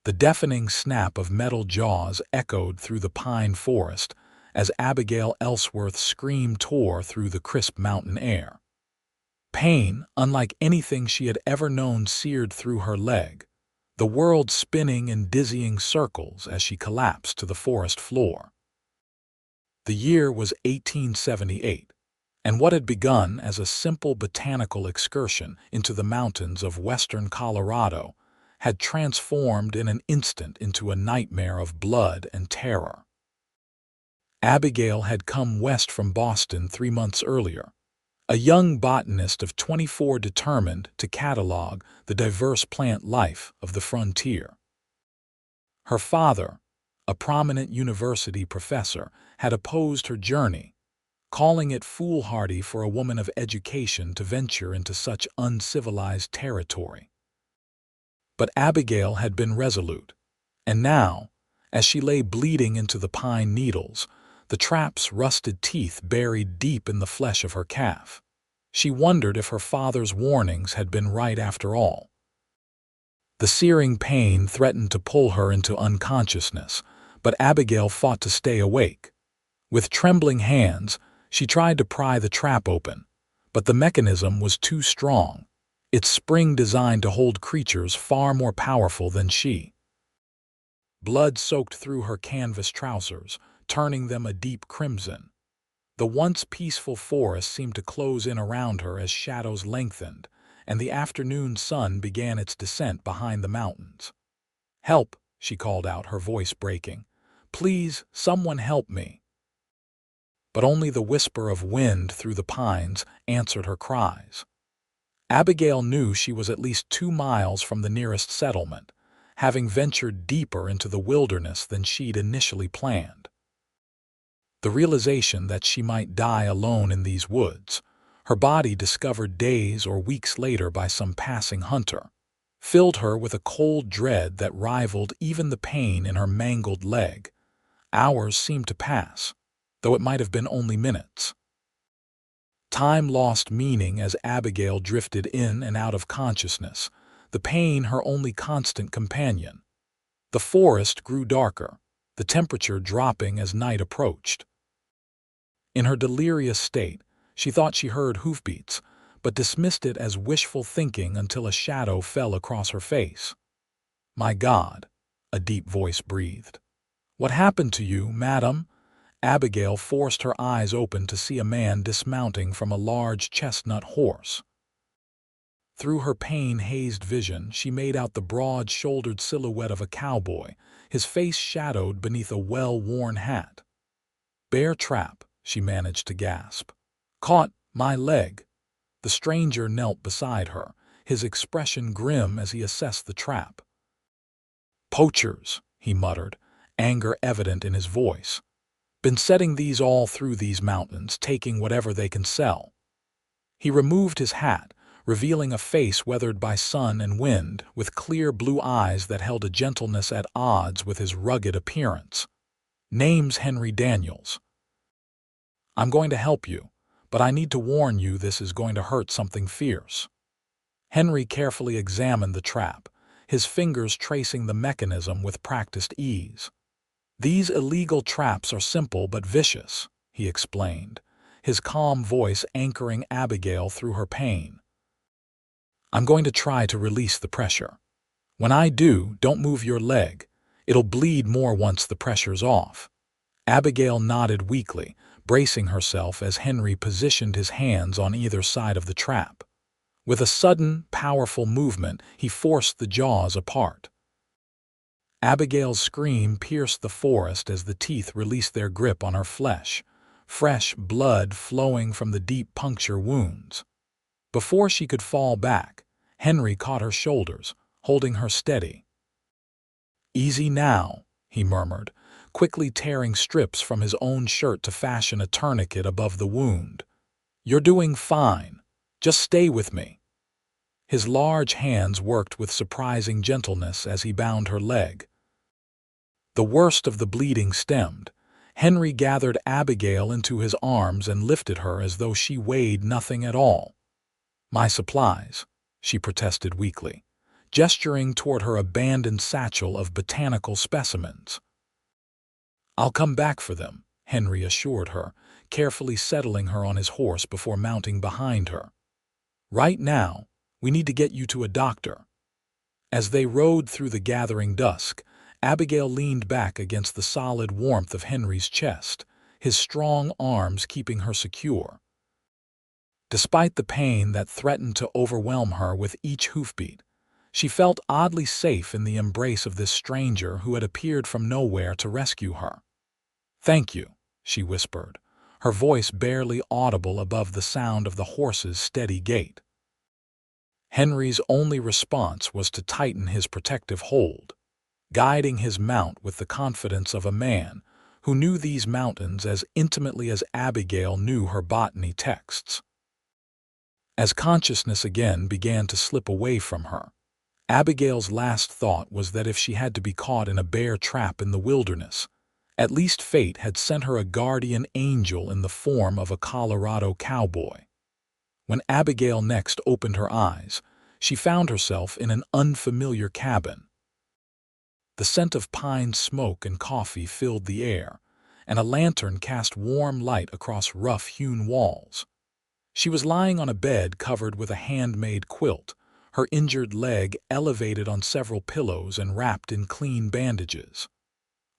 The deafening snap of metal jaws echoed through the pine forest as Abigail Ellsworth's scream tore through the crisp mountain air. Pain, unlike anything she had ever known, seared through her leg, the world spinning in dizzying circles as she collapsed to the forest floor. The year was 1878, and what had begun as a simple botanical excursion into the mountains of western Colorado had transformed in an instant into a nightmare of blood and terror. Abigail had come west from Boston 3 months earlier, a young botanist of 24 determined to catalog the diverse plant life of the frontier. Her father, a prominent university professor, had opposed her journey, calling it foolhardy for a woman of education to venture into such uncivilized territory. But Abigail had been resolute, and now, as she lay bleeding into the pine needles, the trap's rusted teeth buried deep in the flesh of her calf, she wondered if her father's warnings had been right after all. The searing pain threatened to pull her into unconsciousness, but Abigail fought to stay awake. With trembling hands, she tried to pry the trap open, but the mechanism was too strong, its spring designed to hold creatures far more powerful than she. Blood soaked through her canvas trousers, turning them a deep crimson. The once peaceful forest seemed to close in around her as shadows lengthened, and the afternoon sun began its descent behind the mountains. "Help!" she called out, her voice breaking. "Please, someone help me!" But only the whisper of wind through the pines answered her cries. Abigail knew she was at least 2 miles from the nearest settlement, having ventured deeper into the wilderness than she'd initially planned. The realization that she might die alone in these woods, her body discovered days or weeks later by some passing hunter, filled her with a cold dread that rivaled even the pain in her mangled leg. Hours seemed to pass, though it might have been only minutes. Time lost meaning as Abigail drifted in and out of consciousness, the pain her only constant companion. The forest grew darker, the temperature dropping as night approached. In her delirious state, she thought she heard hoofbeats, but dismissed it as wishful thinking until a shadow fell across her face. "My God," a deep voice breathed. "What happened to you, madam?" Abigail forced her eyes open to see a man dismounting from a large chestnut horse. Through her pain-hazed vision, she made out the broad-shouldered silhouette of a cowboy, his face shadowed beneath a well-worn hat. "Bear trap," she managed to gasp. "Caught my leg." The stranger knelt beside her, his expression grim as he assessed the trap. "Poachers," he muttered, anger evident in his voice. "Been setting these all through these mountains, taking whatever they can sell." He removed his hat, revealing a face weathered by sun and wind, with clear blue eyes that held a gentleness at odds with his rugged appearance. "Name's Henry Daniels. I'm going to help you, but I need to warn you this is going to hurt something fierce." Henry carefully examined the trap, his fingers tracing the mechanism with practiced ease. "These illegal traps are simple but vicious," he explained, his calm voice anchoring Abigail through her pain. "I'm going to try to release the pressure. When I do, don't move your leg. It'll bleed more once the pressure's off." Abigail nodded weakly, bracing herself as Henry positioned his hands on either side of the trap. With a sudden, powerful movement, he forced the jaws apart. Abigail's scream pierced the forest as the teeth released their grip on her flesh, fresh blood flowing from the deep puncture wounds. Before she could fall back, Henry caught her shoulders, holding her steady. "Easy now," he murmured, quickly tearing strips from his own shirt to fashion a tourniquet above the wound. "You're doing fine. Just stay with me." His large hands worked with surprising gentleness as he bound her leg. The worst of the bleeding stemmed. Henry gathered Abigail into his arms and lifted her as though she weighed nothing at all. "My supplies," she protested weakly. gesturing toward her abandoned satchel of botanical specimens. "I'll come back for them," Henry assured her, carefully settling her on his horse before mounting behind her. "Right now, we need to get you to a doctor." As they rode through the gathering dusk, Abigail leaned back against the solid warmth of Henry's chest, his strong arms keeping her secure. Despite the pain that threatened to overwhelm her with each hoofbeat, she felt oddly safe in the embrace of this stranger who had appeared from nowhere to rescue her. "Thank you," she whispered, her voice barely audible above the sound of the horse's steady gait. Henry's only response was to tighten his protective hold, guiding his mount with the confidence of a man who knew these mountains as intimately as Abigail knew her botany texts. As consciousness again began to slip away from her, Abigail's last thought was that if she had to be caught in a bear trap in the wilderness, at least fate had sent her a guardian angel in the form of a Colorado cowboy. When Abigail next opened her eyes, she found herself in an unfamiliar cabin. The scent of pine smoke and coffee filled the air, and a lantern cast warm light across rough-hewn walls. She was lying on a bed covered with a handmade quilt, her injured leg elevated on several pillows and wrapped in clean bandages.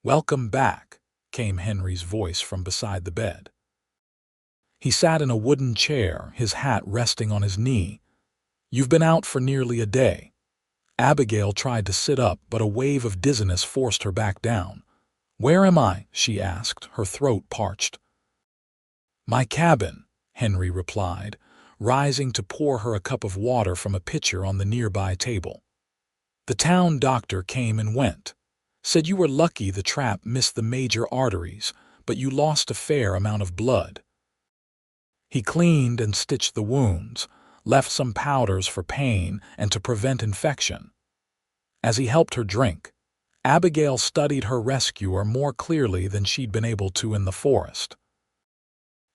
"Welcome back," came Henry's voice from beside the bed. He sat in a wooden chair, his hat resting on his knee. "You've been out for nearly a day." Abigail tried to sit up, but a wave of dizziness forced her back down. "Where am I?" she asked, her throat parched. "My cabin," Henry replied, rising to pour her a cup of water from a pitcher on the nearby table. "The town doctor came and went. Said you were lucky the trap missed the major arteries, but you lost a fair amount of blood. He cleaned and stitched the wounds, left some powders for pain and to prevent infection." As he helped her drink, Abigail studied her rescuer more clearly than she'd been able to in the forest.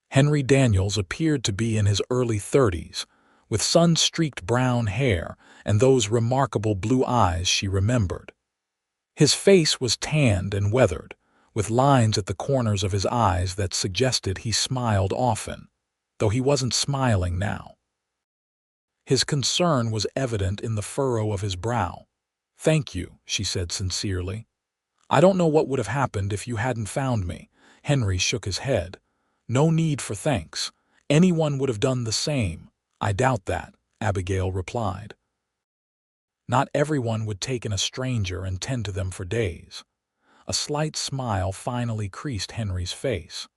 Henry Daniels appeared to be in his early 30s, with sun-streaked brown hair and those remarkable blue eyes she remembered. His face was tanned and weathered, with lines at the corners of his eyes that suggested he smiled often, though he wasn't smiling now. His concern was evident in the furrow of his brow. "Thank you," she said sincerely. "I don't know what would have happened if you hadn't found me." Henry shook his head. "No need for thanks. Anyone would have done the same." "I doubt that," Abigail replied. "Not everyone would take in a stranger and tend to them for days." A slight smile finally creased Henry's face.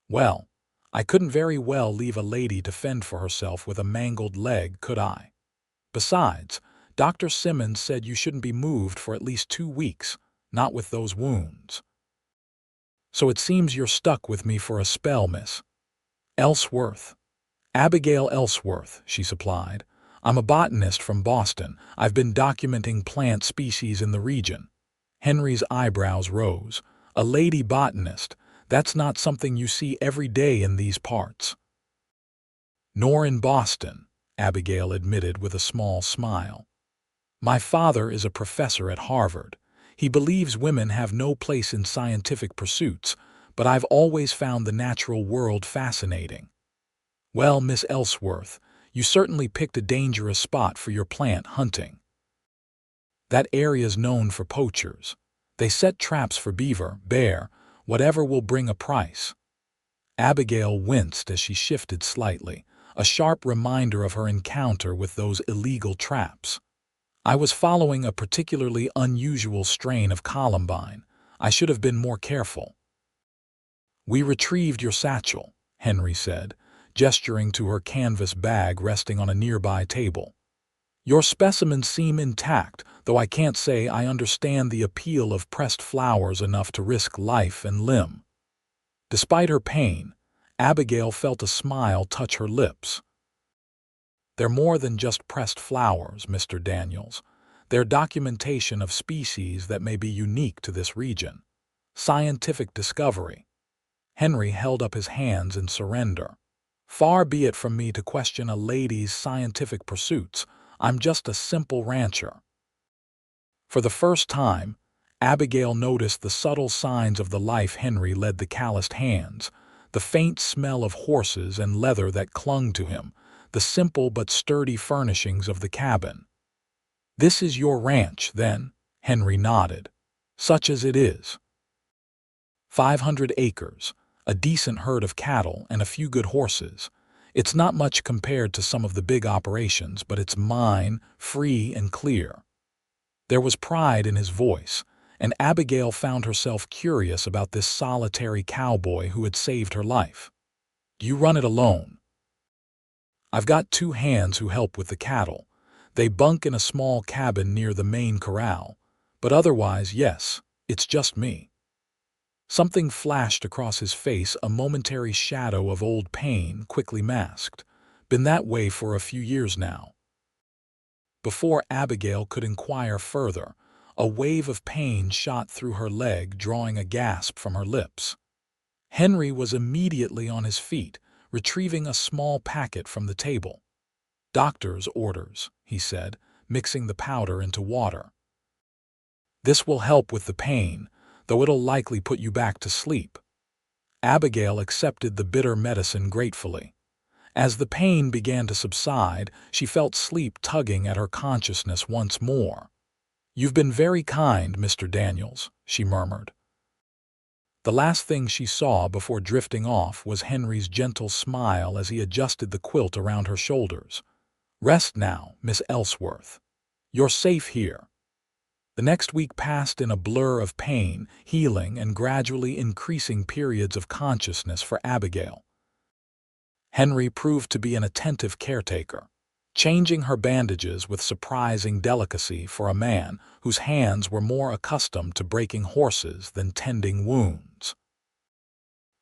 "Well, I couldn't very well leave a lady to fend for herself with a mangled leg, could I? Besides, Dr. Simmons said you shouldn't be moved for at least 2 weeks, not with those wounds. So it seems you're stuck with me for a spell, Miss Ellsworth." "Abigail Ellsworth," she supplied. "I'm a botanist from Boston. I've been documenting plant species in the region." Henry's eyebrows rose. "A lady botanist? That's not something you see every day in these parts." "Nor in Boston," Abigail admitted with a small smile. "My father is a professor at Harvard. He believes women have no place in scientific pursuits, but I've always found the natural world fascinating." "Well, Miss Ellsworth, you certainly picked a dangerous spot for your plant hunting. That area's known for poachers. They set traps for beaver, bear, whatever will bring a price." Abigail winced as she shifted slightly, a sharp reminder of her encounter with those illegal traps. "I was following a particularly unusual strain of columbine. I should have been more careful." "We retrieved your satchel," Henry said, gesturing to her canvas bag resting on a nearby table. "Your specimens seem intact, though I can't say I understand the appeal of pressed flowers enough to risk life and limb." Despite her pain, Abigail felt a smile touch her lips. "They're more than just pressed flowers, Mr. Daniels. They're documentation of species that may be unique to this region. Scientific discovery." Henry held up his hands in surrender. "Far be it from me to question a lady's scientific pursuits. I'm just a simple rancher." For the first time, Abigail noticed the subtle signs of the life Henry led: the calloused hands, the faint smell of horses and leather that clung to him, the simple but sturdy furnishings of the cabin. "This is your ranch, then?" Henry nodded. "Such as it is. 500 acres, a decent herd of cattle, and a few good horses. It's not much compared to some of the big operations, but it's mine, free and clear." There was pride in his voice, and Abigail found herself curious about this solitary cowboy who had saved her life. "Do you run it alone?" "I've got 2 hands who help with the cattle. They bunk in a small cabin near the main corral. But otherwise, yes, it's just me." Something flashed across his face, a momentary shadow of old pain, quickly masked. "Been that way for a few years now." Before Abigail could inquire further, a wave of pain shot through her leg, drawing a gasp from her lips. Henry was immediately on his feet, retrieving a small packet from the table. "Doctor's orders," he said, mixing the powder into water. "This will help with the pain, though it'll likely put you back to sleep." Abigail accepted the bitter medicine gratefully. As the pain began to subside, she felt sleep tugging at her consciousness once more. "You've been very kind, Mr. Daniels," she murmured. The last thing she saw before drifting off was Henry's gentle smile as he adjusted the quilt around her shoulders. "Rest now, Miss Ellsworth. You're safe here." The next week passed in a blur of pain, healing, and gradually increasing periods of consciousness for Abigail. Henry proved to be an attentive caretaker, changing her bandages with surprising delicacy for a man whose hands were more accustomed to breaking horses than tending wounds.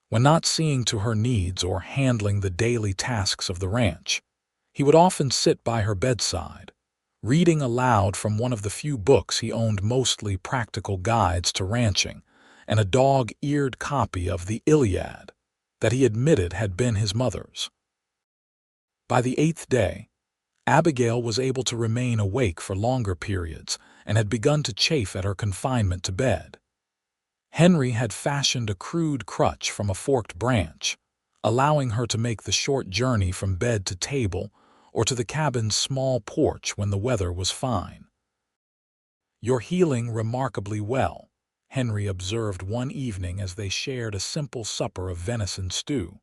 When not seeing to her needs or handling the daily tasks of the ranch, he would often sit by her bedside, reading aloud from one of the few books he owned, mostly practical guides to ranching, and a dog-eared copy of the Iliad that he admitted had been his mother's. By the 8th day, Abigail was able to remain awake for longer periods and had begun to chafe at her confinement to bed. Henry had fashioned a crude crutch from a forked branch, allowing her to make the short journey from bed to table or to the cabin's small porch when the weather was fine. "You're healing remarkably well," Henry observed one evening as they shared a simple supper of venison stew.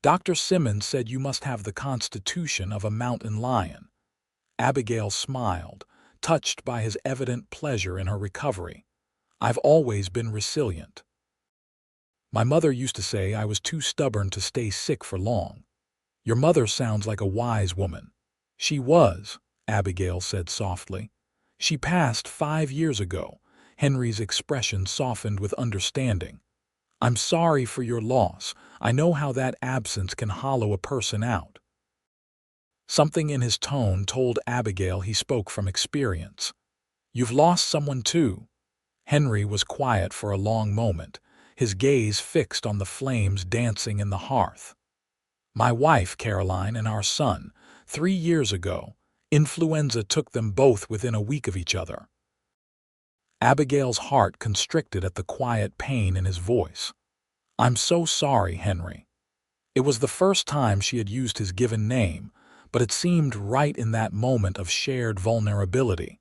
"Dr. Simmons said you must have the constitution of a mountain lion." Abigail smiled, touched by his evident pleasure in her recovery. "I've always been resilient. My mother used to say I was too stubborn to stay sick for long." "Your mother sounds like a wise woman." "She was," Abigail said softly. "She passed 5 years ago." Henry's expression softened with understanding. "I'm sorry for your loss. I know how that absence can hollow a person out." Something in his tone told Abigail he spoke from experience. "You've lost someone too?" Henry was quiet for a long moment, his gaze fixed on the flames dancing in the hearth. "My wife, Caroline, and our son. 3 years ago, influenza took them both within a week of each other." Abigail's heart constricted at the quiet pain in his voice. "I'm so sorry, Henry." It was the first time she had used his given name, but it seemed right in that moment of shared vulnerability.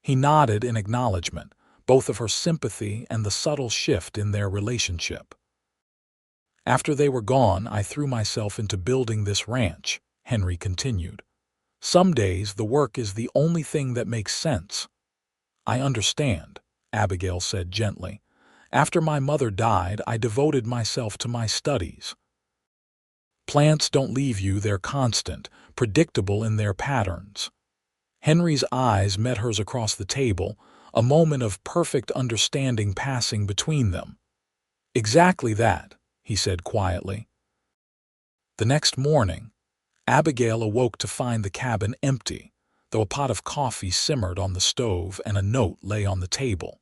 He nodded in acknowledgement, both of her sympathy and the subtle shift in their relationship. "After they were gone, I threw myself into building this ranch," Henry continued. "Some days the work is the only thing that makes sense." "I understand," Abigail said gently. "After my mother died, I devoted myself to my studies." "Plants don't leave you, they're constant, predictable in their patterns." Henry's eyes met hers across the table, a moment of perfect understanding passing between them. "Exactly that," he said quietly. The next morning, Abigail awoke to find the cabin empty, though a pot of coffee simmered on the stove and a note lay on the table.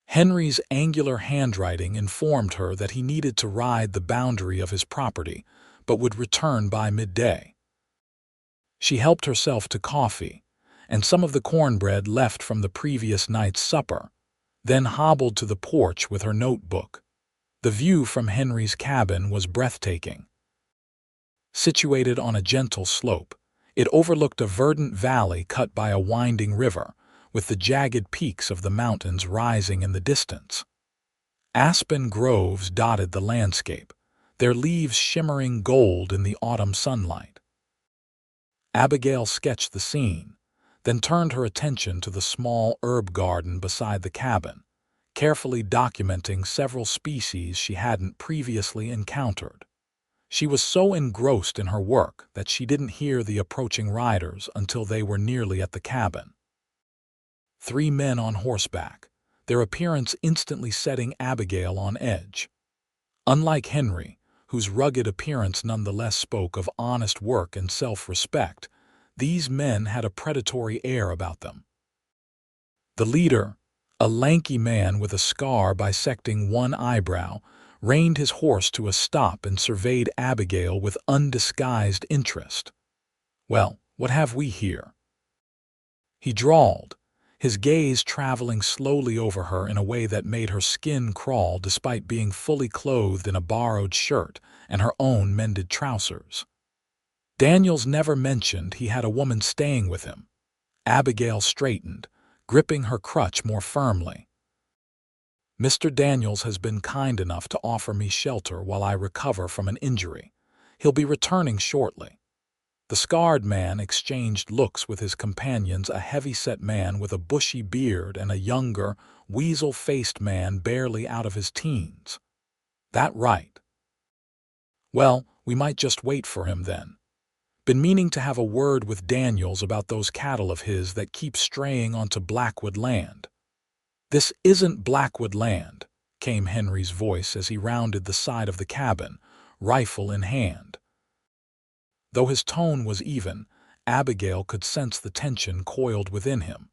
Henry's angular handwriting informed her that he needed to ride the boundary of his property, but would return by midday. She helped herself to coffee, and some of the cornbread left from the previous night's supper, then hobbled to the porch with her notebook. The view from Henry's cabin was breathtaking. Situated on a gentle slope, it overlooked a verdant valley cut by a winding river, with the jagged peaks of the mountains rising in the distance. Aspen groves dotted the landscape, their leaves shimmering gold in the autumn sunlight. Abigail sketched the scene, then turned her attention to the small herb garden beside the cabin, carefully documenting several species she hadn't previously encountered. She was so engrossed in her work that she didn't hear the approaching riders until they were nearly at the cabin. 3 men on horseback, their appearance instantly setting Abigail on edge. Unlike Henry, whose rugged appearance nonetheless spoke of honest work and self-respect, these men had a predatory air about them. The leader, a lanky man with a scar bisecting one eyebrow, reined his horse to a stop and surveyed Abigail with undisguised interest. "Well, what have we here?" he drawled, his gaze traveling slowly over her in a way that made her skin crawl despite being fully clothed in a borrowed shirt and her own mended trousers. Daniels never mentioned he had a woman staying with him. Abigail straightened, gripping her crutch more firmly. "Mr. Daniels has been kind enough to offer me shelter while I recover from an injury. He'll be returning shortly." The scarred man exchanged looks with his companions, a heavy-set man with a bushy beard and a younger, weasel-faced man barely out of his teens. "That right? Well, we might just wait for him then. Been meaning to have a word with Daniels about those cattle of his that keep straying onto Blackwood land." "This isn't Blackwood land," came Henry's voice as he rounded the side of the cabin, rifle in hand. Though his tone was even, Abigail could sense the tension coiled within him.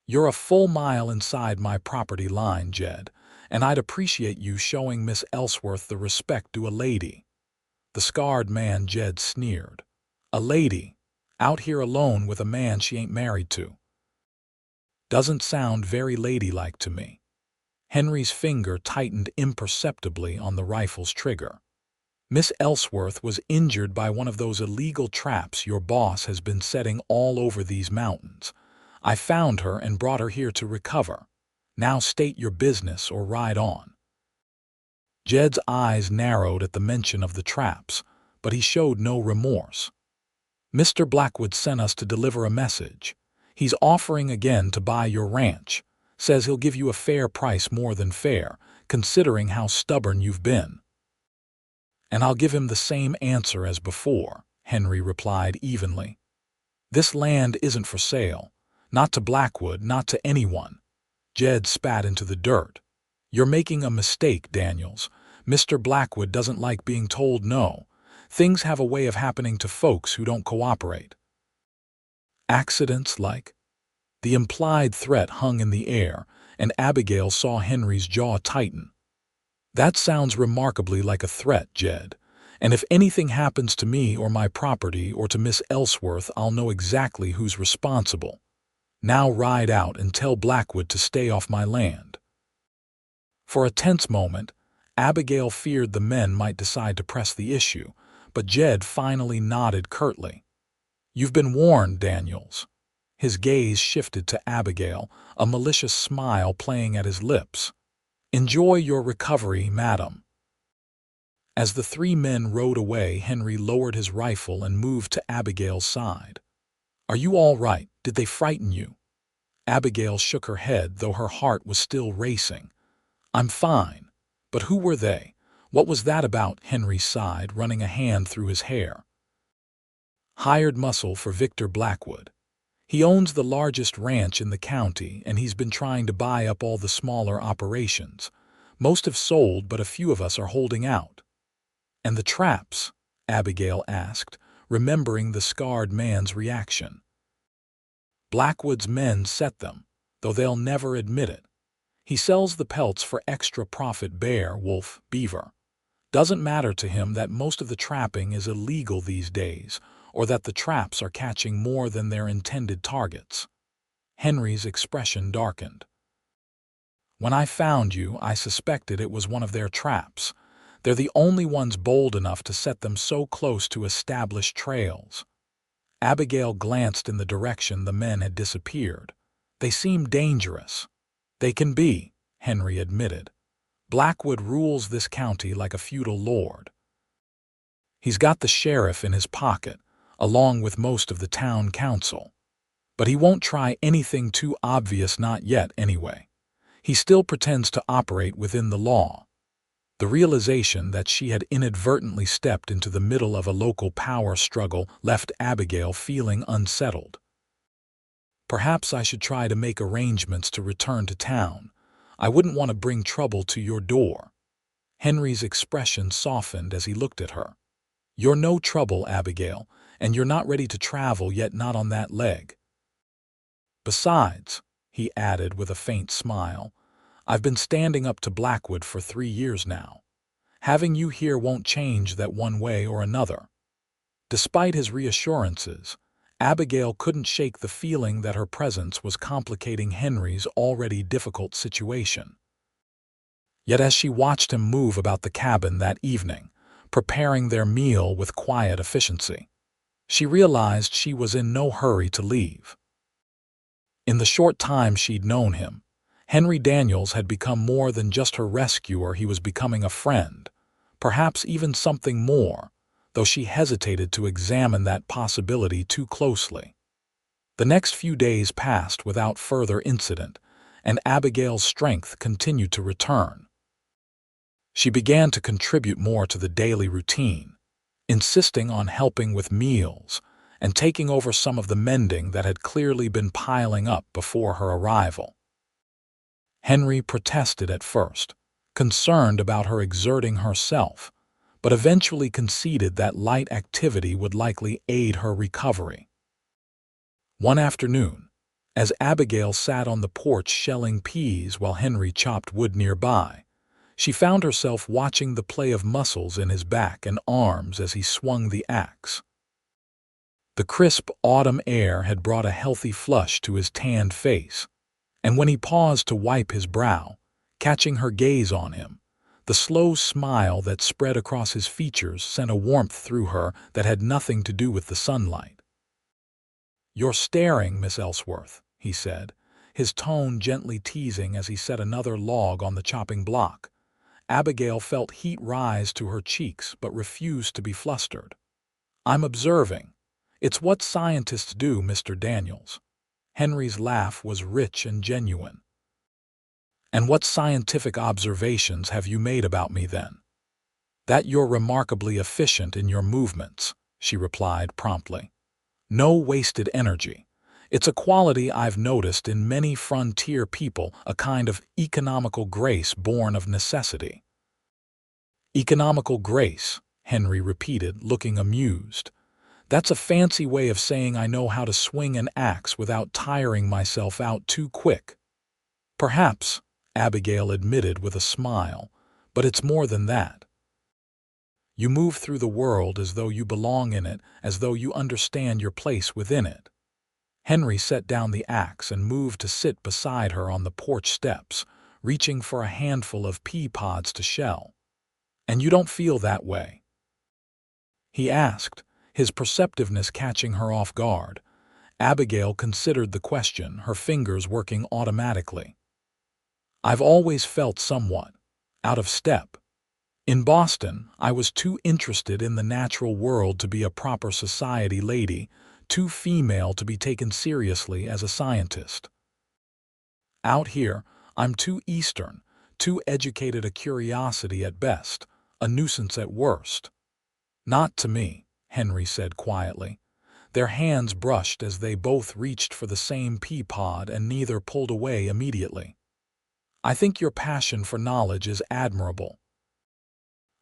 "You're a full mile inside my property line, Jed, and I'd appreciate you showing Miss Ellsworth the respect due a lady." The scarred man Jed sneered. "A lady? Out here alone with a man she ain't married to? Doesn't sound very ladylike to me." Henry's finger tightened imperceptibly on the rifle's trigger. "Miss Ellsworth was injured by one of those illegal traps your boss has been setting all over these mountains. I found her and brought her here to recover. Now state your business or ride on." Jed's eyes narrowed at the mention of the traps, but he showed no remorse. "Mr. Blackwood sent us to deliver a message. He's offering again to buy your ranch. Says he'll give you a fair price, more than fair, considering how stubborn you've been." "And I'll give him the same answer as before," Henry replied evenly. "This land isn't for sale. Not to Blackwood, not to anyone." Jed spat into the dirt. "You're making a mistake, Daniels. Mr. Blackwood doesn't like being told no. Things have a way of happening to folks who don't cooperate." "Accidents like?" The implied threat hung in the air, and Abigail saw Henry's jaw tighten. "That sounds remarkably like a threat, Jed. And if anything happens to me or my property or to Miss Ellsworth, I'll know exactly who's responsible. Now ride out and tell Blackwood to stay off my land." For a tense moment, Abigail feared the men might decide to press the issue, but Jed finally nodded curtly. "You've been warned, Daniels." His gaze shifted to Abigail, a malicious smile playing at his lips. "Enjoy your recovery, madam." As the 3 men rode away, Henry lowered his rifle and moved to Abigail's side. "Are you all right? Did they frighten you?" Abigail shook her head, though her heart was still racing. "I'm fine. But who were they? What was that about?" Henry sighed, running a hand through his hair. "Hired muscle for Victor Blackwood. He owns the largest ranch in the county, and he's been trying to buy up all the smaller operations. Most have sold, but a few of us are holding out." "And the traps?" Abigail asked, remembering the scarred man's reaction. "Blackwood's men set them, though they'll never admit it. He sells the pelts for extra profit, bear, wolf, beaver. Doesn't matter to him that most of the trapping is illegal these days, or that the traps are catching more than their intended targets. Henry's expression darkened. When I found you, I suspected it was one of their traps. They're the only ones bold enough to set them so close to established trails. Abigail glanced in the direction the men had disappeared. They seemed dangerous. They can be, Henry admitted. Blackwood rules this county like a feudal lord. He's got the sheriff in his pocket, along with most of the town council. But he won't try anything too obvious, not yet anyway. He still pretends to operate within the law. The realization that she had inadvertently stepped into the middle of a local power struggle left Abigail feeling unsettled. Perhaps I should try to make arrangements to return to town. I wouldn't want to bring trouble to your door. Henry's expression softened as he looked at her. You're no trouble, Abigail, and you're not ready to travel yet, not on that leg. Besides, he added with a faint smile, I've been standing up to Blackwood for 3 years now. Having you here won't change that one way or another. Despite his reassurances, Abigail couldn't shake the feeling that her presence was complicating Henry's already difficult situation. Yet as she watched him move about the cabin that evening, preparing their meal with quiet efficiency, she realized she was in no hurry to leave. In the short time she'd known him, Henry Daniels had become more than just her rescuer. He was becoming a friend, perhaps even something more, though she hesitated to examine that possibility too closely. The next few days passed without further incident, and Abigail's strength continued to return. She began to contribute more to the daily routine, insisting on helping with meals and taking over some of the mending that had clearly been piling up before her arrival. Henry protested at first, concerned about her exerting herself, but eventually conceded that light activity would likely aid her recovery. One afternoon, as Abigail sat on the porch shelling peas while Henry chopped wood nearby, she found herself watching the play of muscles in his back and arms as he swung the axe. The crisp autumn air had brought a healthy flush to his tanned face, and when he paused to wipe his brow, catching her gaze on him, the slow smile that spread across his features sent a warmth through her that had nothing to do with the sunlight. "You're staring, Miss Ellsworth," he said, his tone gently teasing as he set another log on the chopping block. Abigail felt heat rise to her cheeks but refused to be flustered. "I'm observing. It's what scientists do, Mr. Daniels." Henry's laugh was rich and genuine. "And what scientific observations have you made about me then?" "That you're remarkably efficient in your movements," she replied promptly. "No wasted energy. It's a quality I've noticed in many frontier people, a kind of economical grace born of necessity." "Economical grace," Henry repeated, looking amused. "That's a fancy way of saying I know how to swing an axe without tiring myself out too quick." "Perhaps," Abigail admitted with a smile, "but it's more than that. You move through the world as though you belong in it, as though you understand your place within it." Henry set down the axe and moved to sit beside her on the porch steps, reaching for a handful of pea pods to shell. "And you don't feel that way?" he asked, his perceptiveness catching her off guard. Abigail considered the question, her fingers working automatically. "I've always felt somewhat out of step. In Boston, I was too interested in the natural world to be a proper society lady, too female to be taken seriously as a scientist. Out here, I'm too Eastern, too educated, a curiosity at best, a nuisance at worst." "Not to me," Henry said quietly. Their hands brushed as they both reached for the same pea pod and neither pulled away immediately. "I think your passion for knowledge is admirable.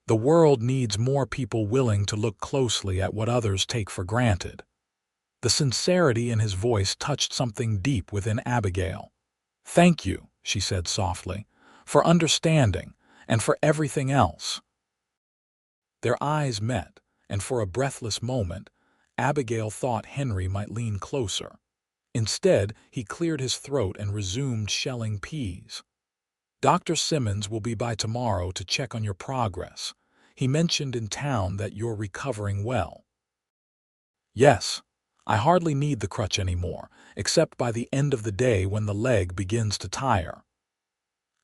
The world needs more people willing to look closely at what others take for granted." The sincerity in his voice touched something deep within Abigail. "Thank you," she said softly, "for understanding and for everything else." Their eyes met, and for a breathless moment, Abigail thought Henry might lean closer. Instead, he cleared his throat and resumed shelling peas. "Dr. Simmons will be by tomorrow to check on your progress. He mentioned in town that you're recovering well." "Yes, I hardly need the crutch anymore, except by the end of the day when the leg begins to tire."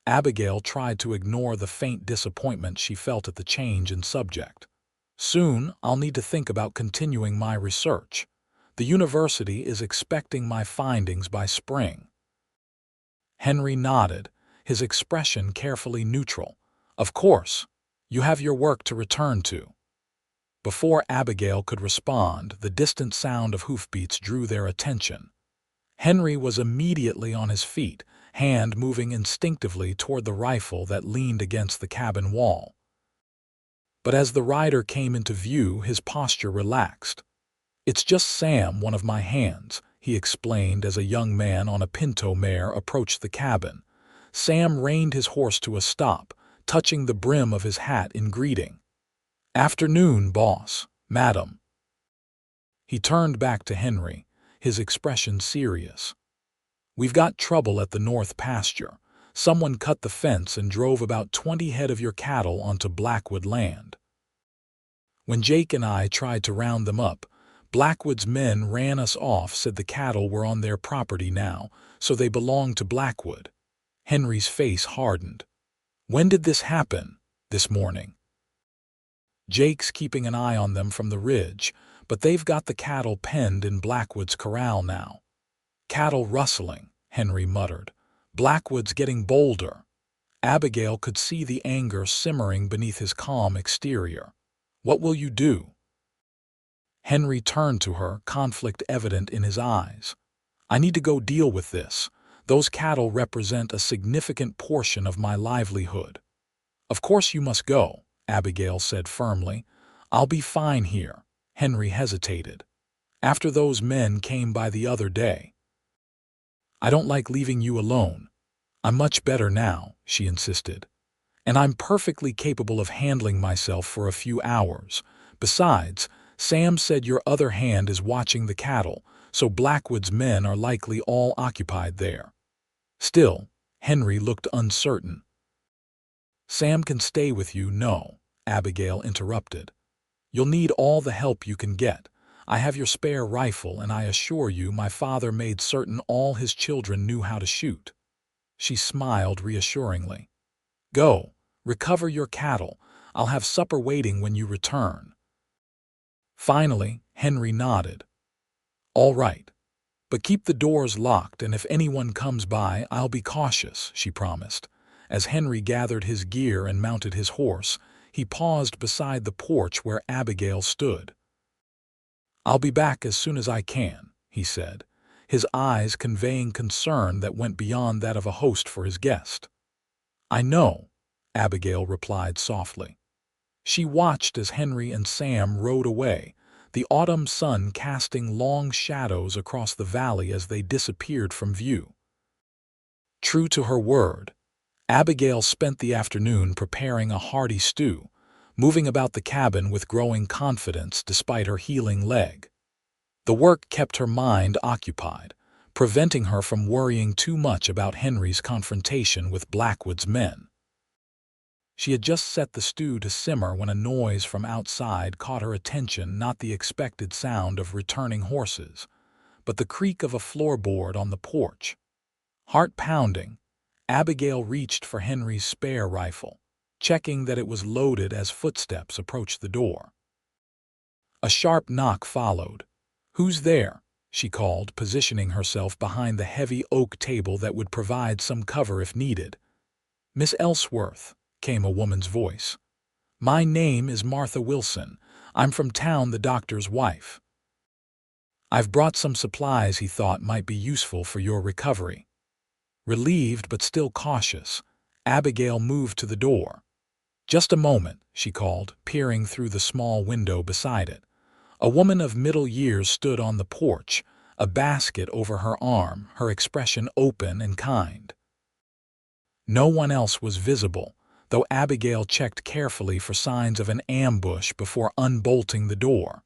Abigail tried to ignore the faint disappointment she felt at the change in subject. "Soon, I'll need to think about continuing my research. The university is expecting my findings by spring." Henry nodded, his expression carefully neutral. "Of course, you have your work to return to." Before Abigail could respond, the distant sound of hoofbeats drew their attention. Henry was immediately on his feet, hand moving instinctively toward the rifle that leaned against the cabin wall. But as the rider came into view, his posture relaxed. "It's just Sam, one of my hands," he explained as a young man on a pinto mare approached the cabin. Sam reined his horse to a stop, touching the brim of his hat in greeting. "Afternoon, boss, madam." He turned back to Henry, his expression serious. "We've got trouble at the north pasture. Someone cut the fence and drove about 20 head of your cattle onto Blackwood land. When Jake and I tried to round them up, Blackwood's men ran us off, said the cattle were on their property now, so they belonged to Blackwood." Henry's face hardened. "When did this happen?" "This morning. Jake's keeping an eye on them from the ridge, but they've got the cattle penned in Blackwood's corral now." "Cattle rustling," Henry muttered. "Blackwood's getting bolder." Abigail could see the anger simmering beneath his calm exterior. "What will you do?" Henry turned to her, conflict evident in his eyes. "I need to go deal with this. Those cattle represent a significant portion of my livelihood." "Of course you must go," Abigail said firmly. "I'll be fine here." Henry hesitated. "After those men came by the other day." "I don't like leaving you alone." "I'm much better now," she insisted. "And I'm perfectly capable of handling myself for a few hours. Besides, Sam said your other hand is watching the cattle, so Blackwood's men are likely all occupied there." Still, Henry looked uncertain. "Sam can stay with you, no," Abigail interrupted. "You'll need all the help you can get. I have your spare rifle, and I assure you my father made certain all his children knew how to shoot." She smiled reassuringly. "Go, recover your cattle. I'll have supper waiting when you return." Finally, Henry nodded. "All right. But keep the doors locked, and if anyone comes by, I'll be cautious," she promised. As Henry gathered his gear and mounted his horse, he paused beside the porch where Abigail stood. "I'll be back as soon as I can," he said, his eyes conveying concern that went beyond that of a host for his guest. "I know," Abigail replied softly. She watched as Henry and Sam rode away, the autumn sun casting long shadows across the valley as they disappeared from view. True to her word, Abigail spent the afternoon preparing a hearty stew, moving about the cabin with growing confidence despite her healing leg. The work kept her mind occupied, preventing her from worrying too much about Henry's confrontation with Blackwood's men. She had just set the stew to simmer when a noise from outside caught her attention, not the expected sound of returning horses, but the creak of a floorboard on the porch. Heart pounding, Abigail reached for Henry's spare rifle, checking that it was loaded as footsteps approached the door. A sharp knock followed. "Who's there?" she called, positioning herself behind the heavy oak table that would provide some cover if needed. "Miss Ellsworth," came a woman's voice. "My name is Martha Wilson. I'm from town, the doctor's wife. I've brought some supplies he thought might be useful for your recovery." Relieved but still cautious, Abigail moved to the door. "Just a moment," she called, peering through the small window beside it. A woman of middle years stood on the porch, a basket over her arm, her expression open and kind. No one else was visible, though Abigail checked carefully for signs of an ambush before unbolting the door.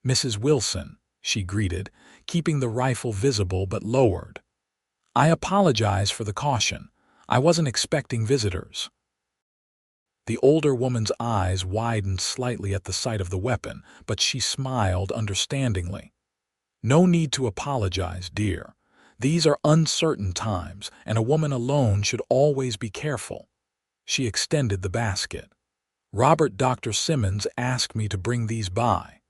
"Mrs. Wilson," she greeted, keeping the rifle visible but lowered. "I apologize for the caution. I wasn't expecting visitors." The older woman's eyes widened slightly at the sight of the weapon, but she smiled understandingly. "No need to apologize, dear. These are uncertain times, and a woman alone should always be careful." She extended the basket. "Dr. Simmons asked me to bring these by.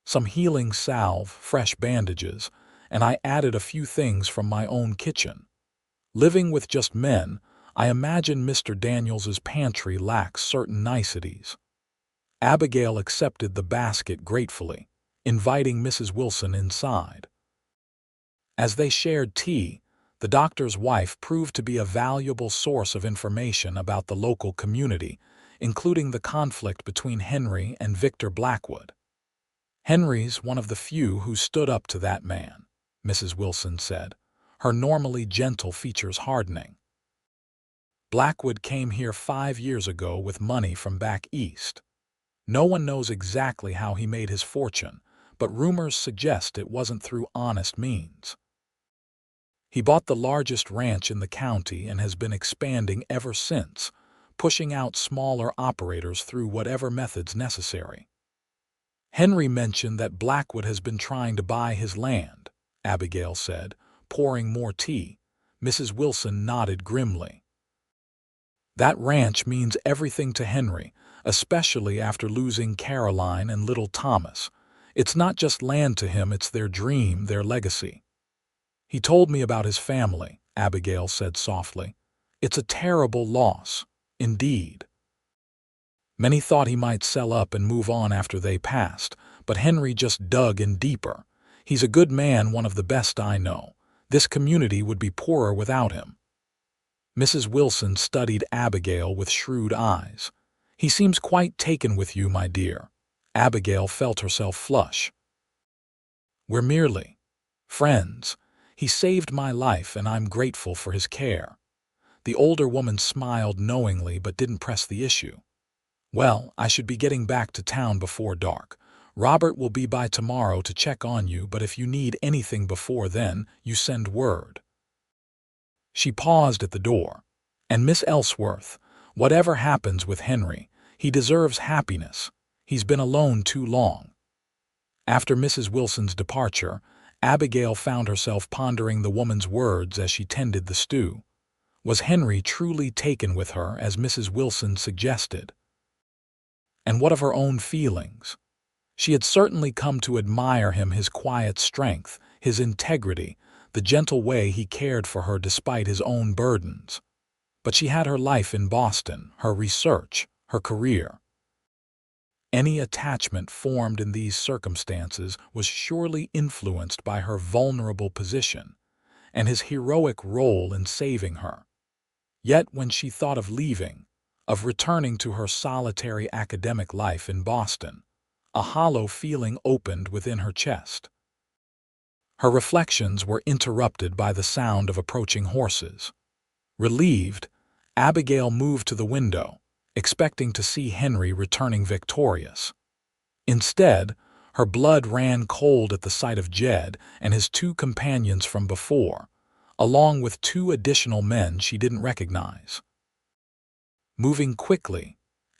Some healing salve, fresh bandages, and I added a few things from my own kitchen. Living with just men, I imagine Mr. Daniels's pantry lacks certain niceties." Abigail accepted the basket gratefully, inviting Mrs. Wilson inside. As they shared tea, the doctor's wife proved to be a valuable source of information about the local community, including the conflict between Henry and Victor Blackwood. "Henry's one of the few who stood up to that man," Mrs. Wilson said, her normally gentle features hardening. "Blackwood came here 5 years ago with money from back east. No one knows exactly how he made his fortune, but rumors suggest it wasn't through honest means. He bought the largest ranch in the county and has been expanding ever since, pushing out smaller operators through whatever methods necessary. Henry mentioned that Blackwood has been trying to buy his land," Abigail said, pouring more tea. Mrs. Wilson nodded grimly. "That ranch means everything to Henry, especially after losing Caroline and little Thomas. It's not just land to him, it's their dream, their legacy." "He told me about his family," Abigail said softly. "It's a terrible loss, indeed. Many thought he might sell up and move on after they passed, but Henry just dug in deeper. He's a good man, one of the best I know. This community would be poorer without him." Mrs. Wilson studied Abigail with shrewd eyes. "He seems quite taken with you, my dear." Abigail felt herself flush. "We're merely friends. He saved my life, and I'm grateful for his care." The older woman smiled knowingly but didn't press the issue. "Well, I should be getting back to town before dark. Robert will be by tomorrow to check on you, but if you need anything before then, you send word." She paused at the door. "And Miss Ellsworth, whatever happens with Henry, he deserves happiness. He's been alone too long." After Mrs. Wilson's departure, Abigail found herself pondering the woman's words as she tended the stew. Was Henry truly taken with her, as Mrs. Wilson suggested? And what of her own feelings? She had certainly come to admire him, his quiet strength, his integrity, the gentle way he cared for her despite his own burdens. But she had her life in Boston, her research, her career. Any attachment formed in these circumstances was surely influenced by her vulnerable position and his heroic role in saving her. Yet when she thought of leaving, of returning to her solitary academic life in Boston, a hollow feeling opened within her chest. Her reflections were interrupted by the sound of approaching horses. Relieved, Abigail moved to the window, expecting to see Henry returning victorious. Instead, her blood ran cold at the sight of Jed and his 2 companions from before, along with 2 additional men she didn't recognize. Moving quickly,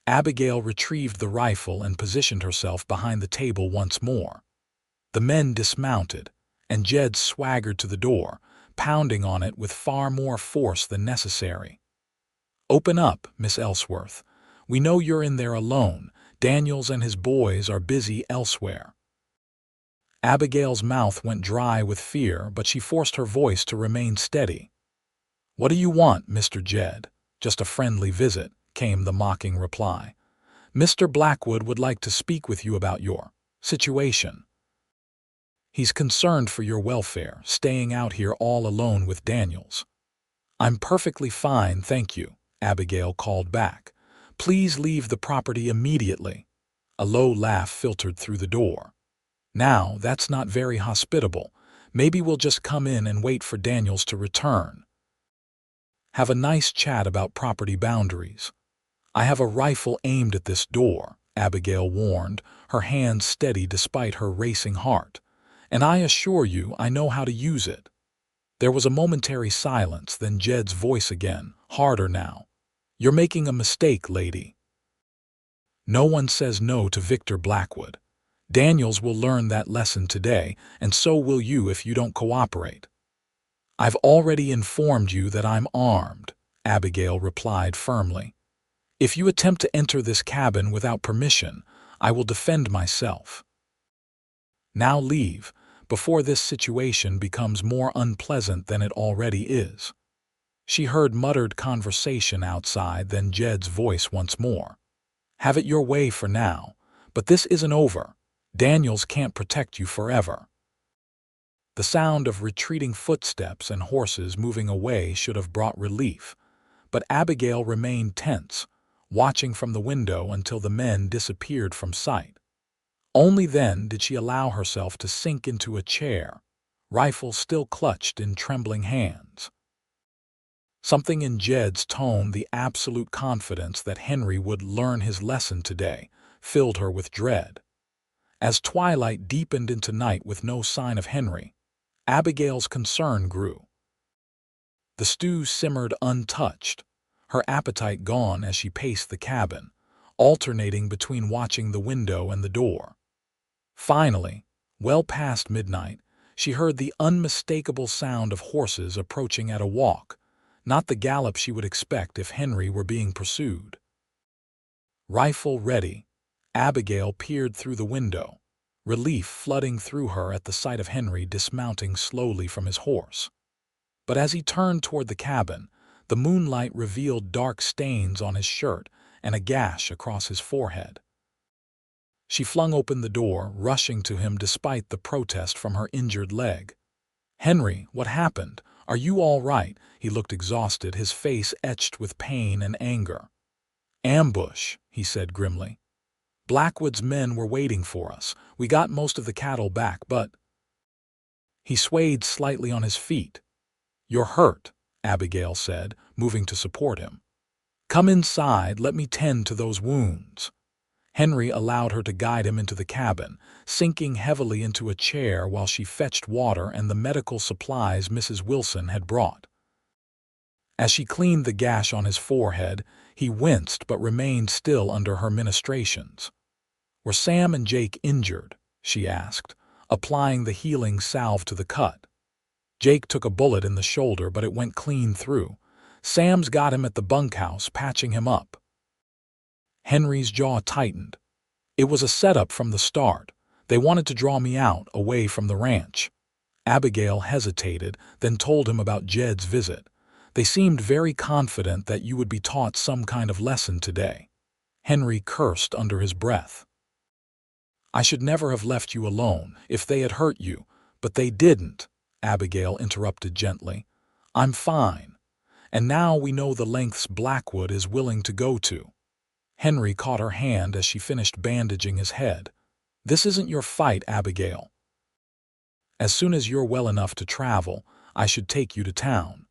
Abigail retrieved the rifle and positioned herself behind the table once more. The men dismounted, and Jed swaggered to the door, pounding on it with far more force than necessary. "Open up, Miss Ellsworth. We know you're in there alone. Daniels and his boys are busy elsewhere." Abigail's mouth went dry with fear, but she forced her voice to remain steady. "What do you want, Mr. Jed?" "Just a friendly visit," came the mocking reply. "Mr. Blackwood would like to speak with you about your situation. He's concerned for your welfare, staying out here all alone with Daniels." "I'm perfectly fine, thank you," Abigail called back. "Please leave the property immediately." A low laugh filtered through the door. "Now, that's not very hospitable. Maybe we'll just come in and wait for Daniels to return. Have a nice chat about property boundaries. I have a rifle aimed at this door," Abigail warned, her hand steady despite her racing heart. "And I assure you I know how to use it." There was a momentary silence, then Jed's voice again, harder now. "You're making a mistake, lady. No one says no to Victor Blackwood. Daniels will learn that lesson today, and so will you if you don't cooperate." "I've already informed you that I'm armed," Abigail replied firmly. "If you attempt to enter this cabin without permission, I will defend myself. Now leave, before this situation becomes more unpleasant than it already is." She heard muttered conversation outside, then Jed's voice once more. "Have it your way for now, but this isn't over. Daniels can't protect you forever." The sound of retreating footsteps and horses moving away should have brought relief, but Abigail remained tense, watching from the window until the men disappeared from sight. Only then did she allow herself to sink into a chair, rifle still clutched in trembling hands. Something in Jed's tone, the absolute confidence that Henry would learn his lesson today, filled her with dread. As twilight deepened into night with no sign of Henry, Abigail's concern grew. The stew simmered untouched, her appetite gone as she paced the cabin, alternating between watching the window and the door. Finally, well past midnight, she heard the unmistakable sound of horses approaching at a walk, not the gallop she would expect if Henry were being pursued. Rifle ready, Abigail peered through the window, relief flooding through her at the sight of Henry dismounting slowly from his horse. But as he turned toward the cabin, the moonlight revealed dark stains on his shirt and a gash across his forehead. She flung open the door, rushing to him despite the protest from her injured leg. "Henry, what happened? Are you all right?" He looked exhausted, his face etched with pain and anger. "Ambush," he said grimly. "Blackwood's men were waiting for us. We got most of the cattle back, but—" He swayed slightly on his feet. "You're hurt," Abigail said, moving to support him. "Come inside, let me tend to those wounds." Henry allowed her to guide him into the cabin, sinking heavily into a chair while she fetched water and the medical supplies Mrs. Wilson had brought. As she cleaned the gash on his forehead, he winced but remained still under her ministrations. "Were Sam and Jake injured?" she asked, applying the healing salve to the cut. "Jake took a bullet in the shoulder, but it went clean through. Sam's got him at the bunkhouse, patching him up." Henry's jaw tightened. "It was a setup from the start. They wanted to draw me out, away from the ranch." Abigail hesitated, then told him about Jed's visit. "They seemed very confident that you would be taught some kind of lesson today." Henry cursed under his breath. "I should never have left you alone if they had hurt you, but they didn't," Abigail interrupted gently. "I'm fine. And now we know the lengths Blackwood is willing to go to." Henry caught her hand as she finished bandaging his head. "This isn't your fight, Abigail. As soon as you're well enough to travel, I should take you to town.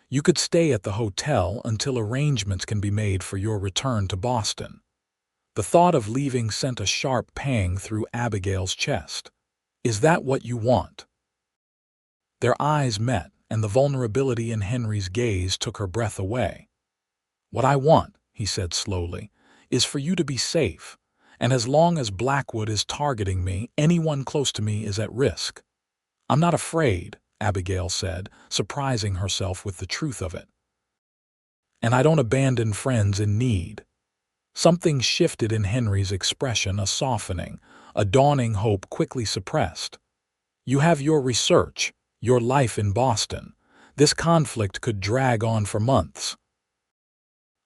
You could stay at the hotel until arrangements can be made for your return to Boston." The thought of leaving sent a sharp pang through Abigail's chest. "Is that what you want?" Their eyes met, and the vulnerability in Henry's gaze took her breath away. "What I want," he said slowly, "is for you to be safe, and as long as Blackwood is targeting me, anyone close to me is at risk." "I'm not afraid," Abigail said, surprising herself with the truth of it. "And I don't abandon friends in need." Something shifted in Henry's expression, a softening, a dawning hope quickly suppressed. "You have your research, your life in Boston. This conflict could drag on for months."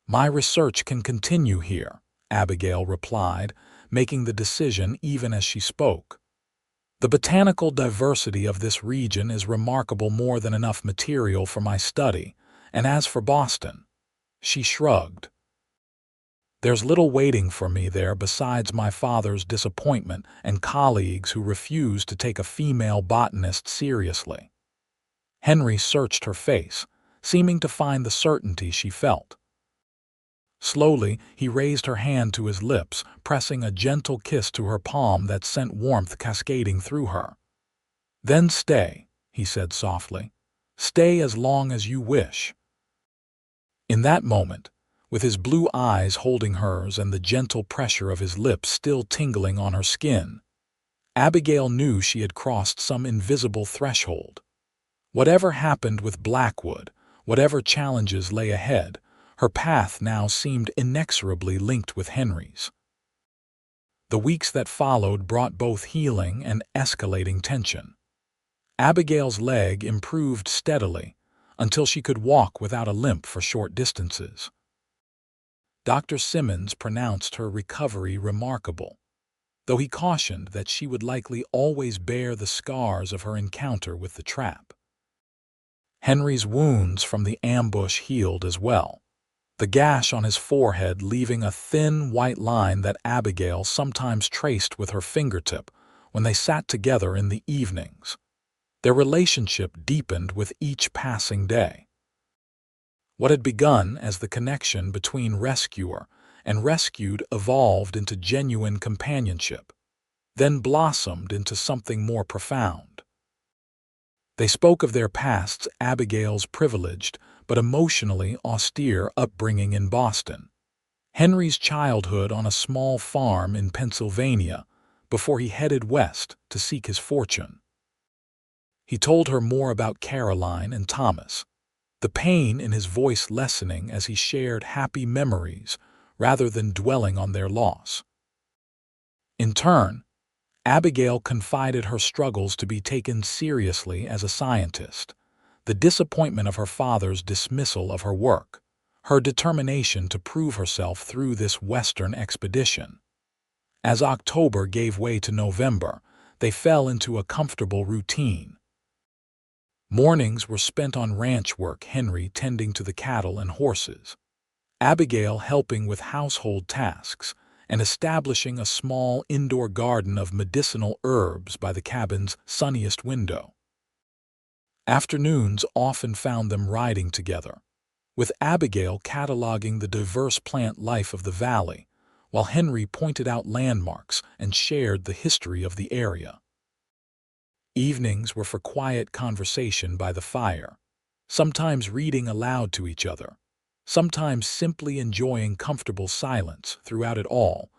"My research can continue here," Abigail replied, making the decision even as she spoke. "The botanical diversity of this region is remarkable, more than enough material for my study, and as for Boston," she shrugged, "there's little waiting for me there besides my father's disappointment and colleagues who refuse to take a female botanist seriously." Henry searched her face, seeming to find the certainty she felt. Slowly, he raised her hand to his lips, pressing a gentle kiss to her palm that sent warmth cascading through her. "Then stay," he said softly. "Stay as long as you wish." In that moment, with his blue eyes holding hers and the gentle pressure of his lips still tingling on her skin, Abigail knew she had crossed some invisible threshold. Whatever happened with Blackwood, whatever challenges lay ahead, her path now seemed inexorably linked with Henry's. The weeks that followed brought both healing and escalating tension. Abigail's leg improved steadily until she could walk without a limp for short distances. Dr. Simmons pronounced her recovery remarkable, though he cautioned that she would likely always bear the scars of her encounter with the trap. Henry's wounds from the ambush healed as well, the gash on his forehead leaving a thin white line that Abigail sometimes traced with her fingertip when they sat together in the evenings. Their relationship deepened with each passing day. What had begun as the connection between rescuer and rescued evolved into genuine companionship, then blossomed into something more profound. They spoke of their pasts, Abigail's privileged but emotionally austere upbringing in Boston, Henry's childhood on a small farm in Pennsylvania before he headed west to seek his fortune. He told her more about Caroline and Thomas, the pain in his voice lessening as he shared happy memories rather than dwelling on their loss. In turn, Abigail confided her struggles to be taken seriously as a scientist, the disappointment of her father's dismissal of her work, her determination to prove herself through this Western expedition. As October gave way to November, they fell into a comfortable routine. Mornings were spent on ranch work, Henry tending to the cattle and horses, Abigail helping with household tasks and establishing a small indoor garden of medicinal herbs by the cabin's sunniest window. Afternoons often found them riding together, with Abigail cataloging the diverse plant life of the valley, while Henry pointed out landmarks and shared the history of the area. Evenings were for quiet conversation by the fire, sometimes reading aloud to each other, sometimes simply enjoying comfortable silence. Throughout it all,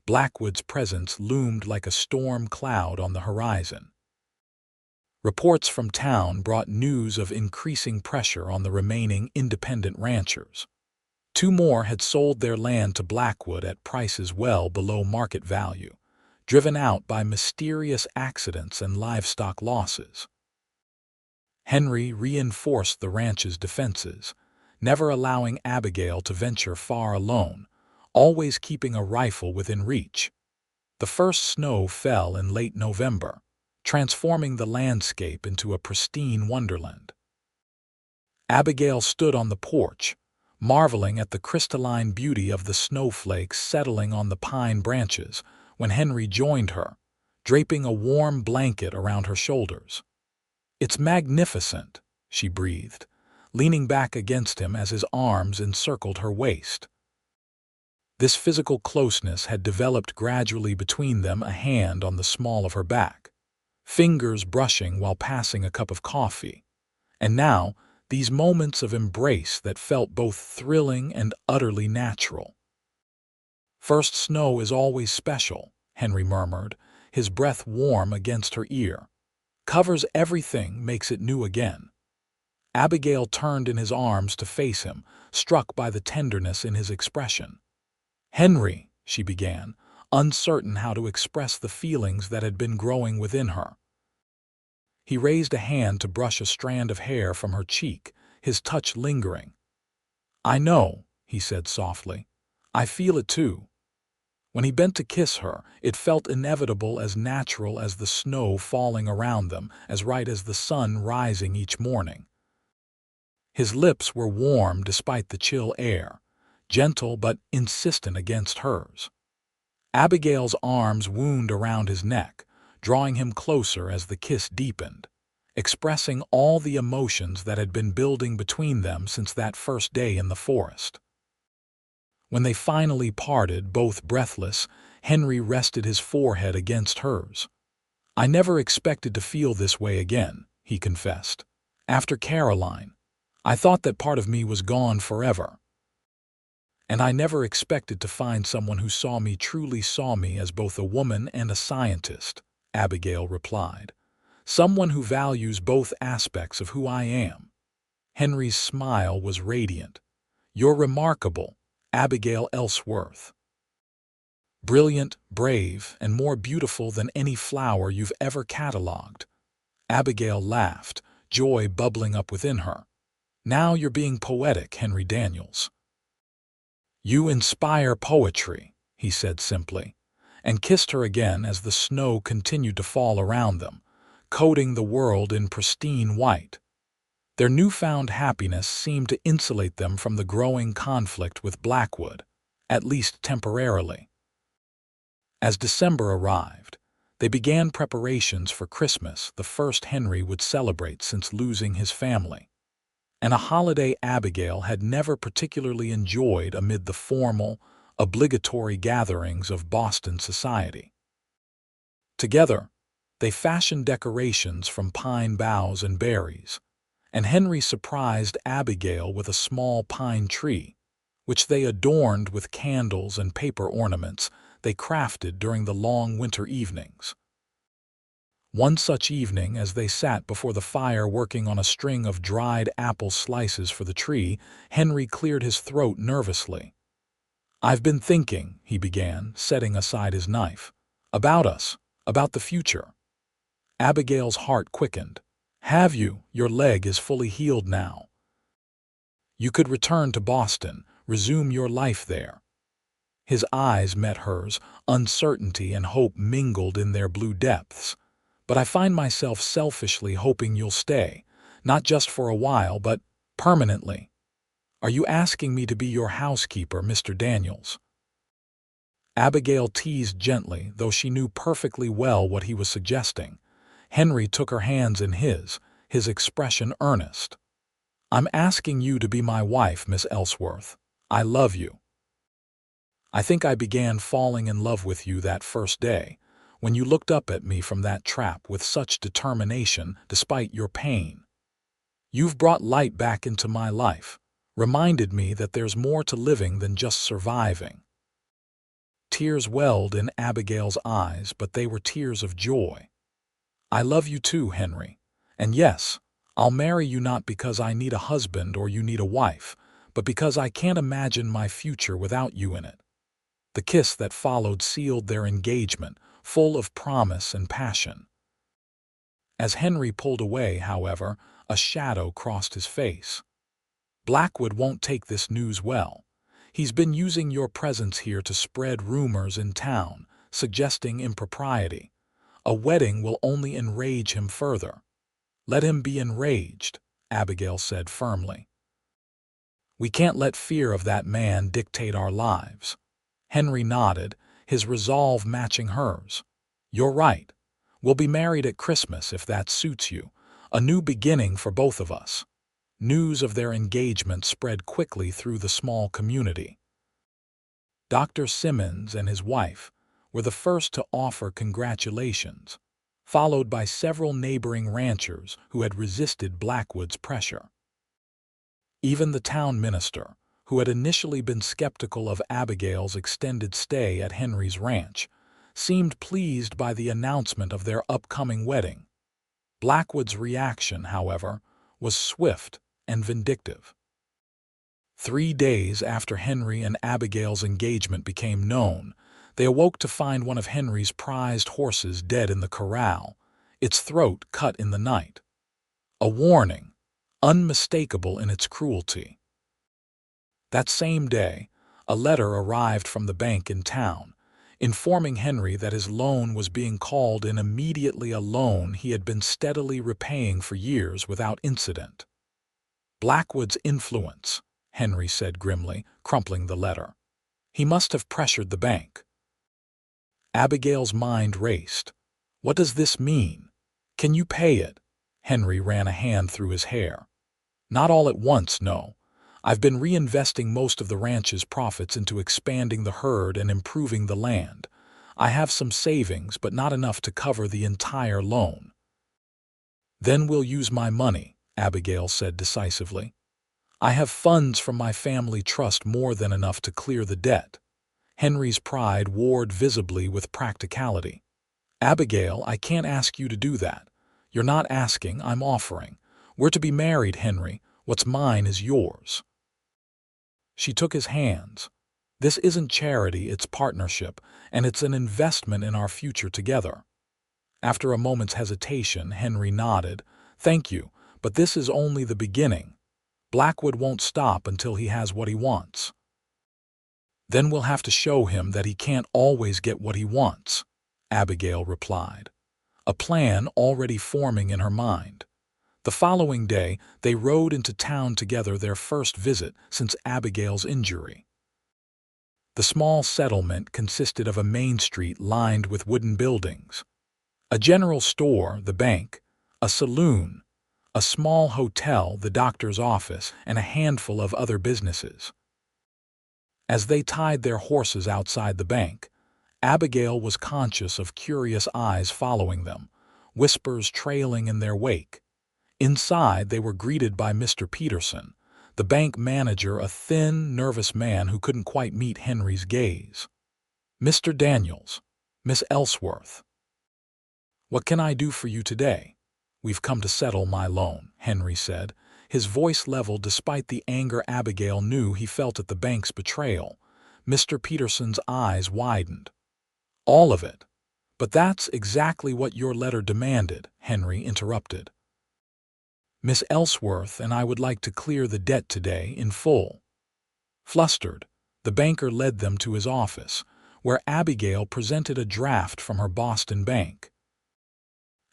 Blackwood's presence loomed like a storm cloud on the horizon. Reports from town brought news of increasing pressure on the remaining independent ranchers. 2 more had sold their land to Blackwood at prices well below market value, driven out by mysterious accidents and livestock losses. Henry reinforced the ranch's defenses, never allowing Abigail to venture far alone, always keeping a rifle within reach. The first snow fell in late November, transforming the landscape into a pristine wonderland. Abigail stood on the porch, marveling at the crystalline beauty of the snowflakes settling on the pine branches, when Henry joined her, draping a warm blanket around her shoulders. "It's magnificent," she breathed, leaning back against him as his arms encircled her waist. This physical closeness had developed gradually between them, a hand on the small of her back, fingers brushing while passing a cup of coffee, and now these moments of embrace that felt both thrilling and utterly natural. "First snow is always special," Henry murmured, his breath warm against her ear. "Covers everything, makes it new again." Abigail turned in his arms to face him, struck by the tenderness in his expression. "Henry," she began, uncertain how to express the feelings that had been growing within her. He raised a hand to brush a strand of hair from her cheek, his touch lingering. "I know," he said softly. "I feel it too." When he bent to kiss her, it felt inevitable, as natural as the snow falling around them, as right as the sun rising each morning. His lips were warm despite the chill air, gentle but insistent against hers. Abigail's arms wound around his neck, drawing him closer as the kiss deepened, expressing all the emotions that had been building between them since that first day in the forest. When they finally parted, both breathless, Henry rested his forehead against hers. "I never expected to feel this way again," he confessed. "After Caroline, I thought that part of me was gone forever. And I never expected to find someone who truly saw me as both a woman and a scientist," Abigail replied. "Someone who values both aspects of who I am." Henry's smile was radiant. "You're remarkable, Abigail Ellsworth. Brilliant, brave, and more beautiful than any flower you've ever catalogued." Abigail laughed, joy bubbling up within her. "Now you're being poetic, Henry Daniels." "You inspire poetry," he said simply, and kissed her again as the snow continued to fall around them, coating the world in pristine white. Their newfound happiness seemed to insulate them from the growing conflict with Blackwood, at least temporarily. As December arrived, they began preparations for Christmas, the first Henry would celebrate since losing his family, and a holiday Abigail had never particularly enjoyed amid the formal, obligatory gatherings of Boston society. Together, they fashioned decorations from pine boughs and berries, and Henry surprised Abigail with a small pine tree, which they adorned with candles and paper ornaments they crafted during the long winter evenings. One such evening, as they sat before the fire working on a string of dried apple slices for the tree, Henry cleared his throat nervously. "I've been thinking," he began, setting aside his knife, "about us, about the future." Abigail's heart quickened. "Have you? Your leg is fully healed now. You could return to Boston, resume your life there." His eyes met hers, uncertainty and hope mingled in their blue depths. "But I find myself selfishly hoping you'll stay, not just for a while, but permanently. Are you asking me to be your housekeeper, Mr. Daniels?" Abigail teased gently, though she knew perfectly well what he was suggesting. Henry took her hands in his expression earnest. "I'm asking you to be my wife, Miss Ellsworth. I love you. I think I began falling in love with you that first day, when you looked up at me from that trap with such determination despite your pain. You've brought light back into my life, reminded me that there's more to living than just surviving." Tears welled in Abigail's eyes, but they were tears of joy. "I love you too, Henry. And yes, I'll marry you not because I need a husband or you need a wife, but because I can't imagine my future without you in it." The kiss that followed sealed their engagement, full of promise and passion. As Henry pulled away, however, a shadow crossed his face. "Blackwood won't take this news well. He's been using your presence here to spread rumors in town, suggesting impropriety. A wedding will only enrage him further." "Let him be enraged," Abigail said firmly. "We can't let fear of that man dictate our lives." Henry nodded, his resolve matching hers. "You're right. We'll be married at Christmas if that suits you. A new beginning for both of us." News of their engagement spread quickly through the small community. Dr. Simmons and his wife were the first to offer congratulations, followed by several neighboring ranchers who had resisted Blackwood's pressure. Even the town minister, who had initially been skeptical of Abigail's extended stay at Henry's ranch, seemed pleased by the announcement of their upcoming wedding. Blackwood's reaction, however, was swift and vindictive. 3 days after Henry and Abigail's engagement became known, they awoke to find one of Henry's prized horses dead in the corral, its throat cut in the night. A warning, unmistakable in its cruelty. That same day, a letter arrived from the bank in town, informing Henry that his loan was being called in immediately, a loan he had been steadily repaying for years without incident. "Blackwood's influence," Henry said grimly, crumpling the letter. "He must have pressured the bank." Abigail's mind raced. "What does this mean? Can you pay it?" Henry ran a hand through his hair. "Not all at once, no. I've been reinvesting most of the ranch's profits into expanding the herd and improving the land. I have some savings, but not enough to cover the entire loan." "Then we'll use my money," Abigail said decisively. "I have funds from my family trust more than enough to clear the debt." Henry's pride warred visibly with practicality. "Abigail, I can't ask you to do that. You're not asking, I'm offering. We're to be married, Henry. What's mine is yours." She took his hands. "This isn't charity, it's partnership, and it's an investment in our future together." After a moment's hesitation, Henry nodded. "Thank you, but this is only the beginning. Blackwood won't stop until he has what he wants." "Then we'll have to show him that he can't always get what he wants," Abigail replied, a plan already forming in her mind. The following day, they rode into town together, their first visit since Abigail's injury. The small settlement consisted of a main street lined with wooden buildings, a general store, the bank, a saloon, a small hotel, the doctor's office, and a handful of other businesses. As they tied their horses outside the bank, Abigail was conscious of curious eyes following them, whispers trailing in their wake. Inside, they were greeted by Mr. Peterson, the bank manager, a thin, nervous man who couldn't quite meet Henry's gaze. "Mr. Daniels, Miss Ellsworth. What can I do for you today?" "We've come to settle my loan," Henry said, his voice leveled despite the anger Abigail knew he felt at the bank's betrayal. Mr. Peterson's eyes widened. "All of it. But that's exactly what your letter demanded," Henry interrupted. "Miss Ellsworth and I would like to clear the debt today in full." Flustered, the banker led them to his office, where Abigail presented a draft from her Boston bank.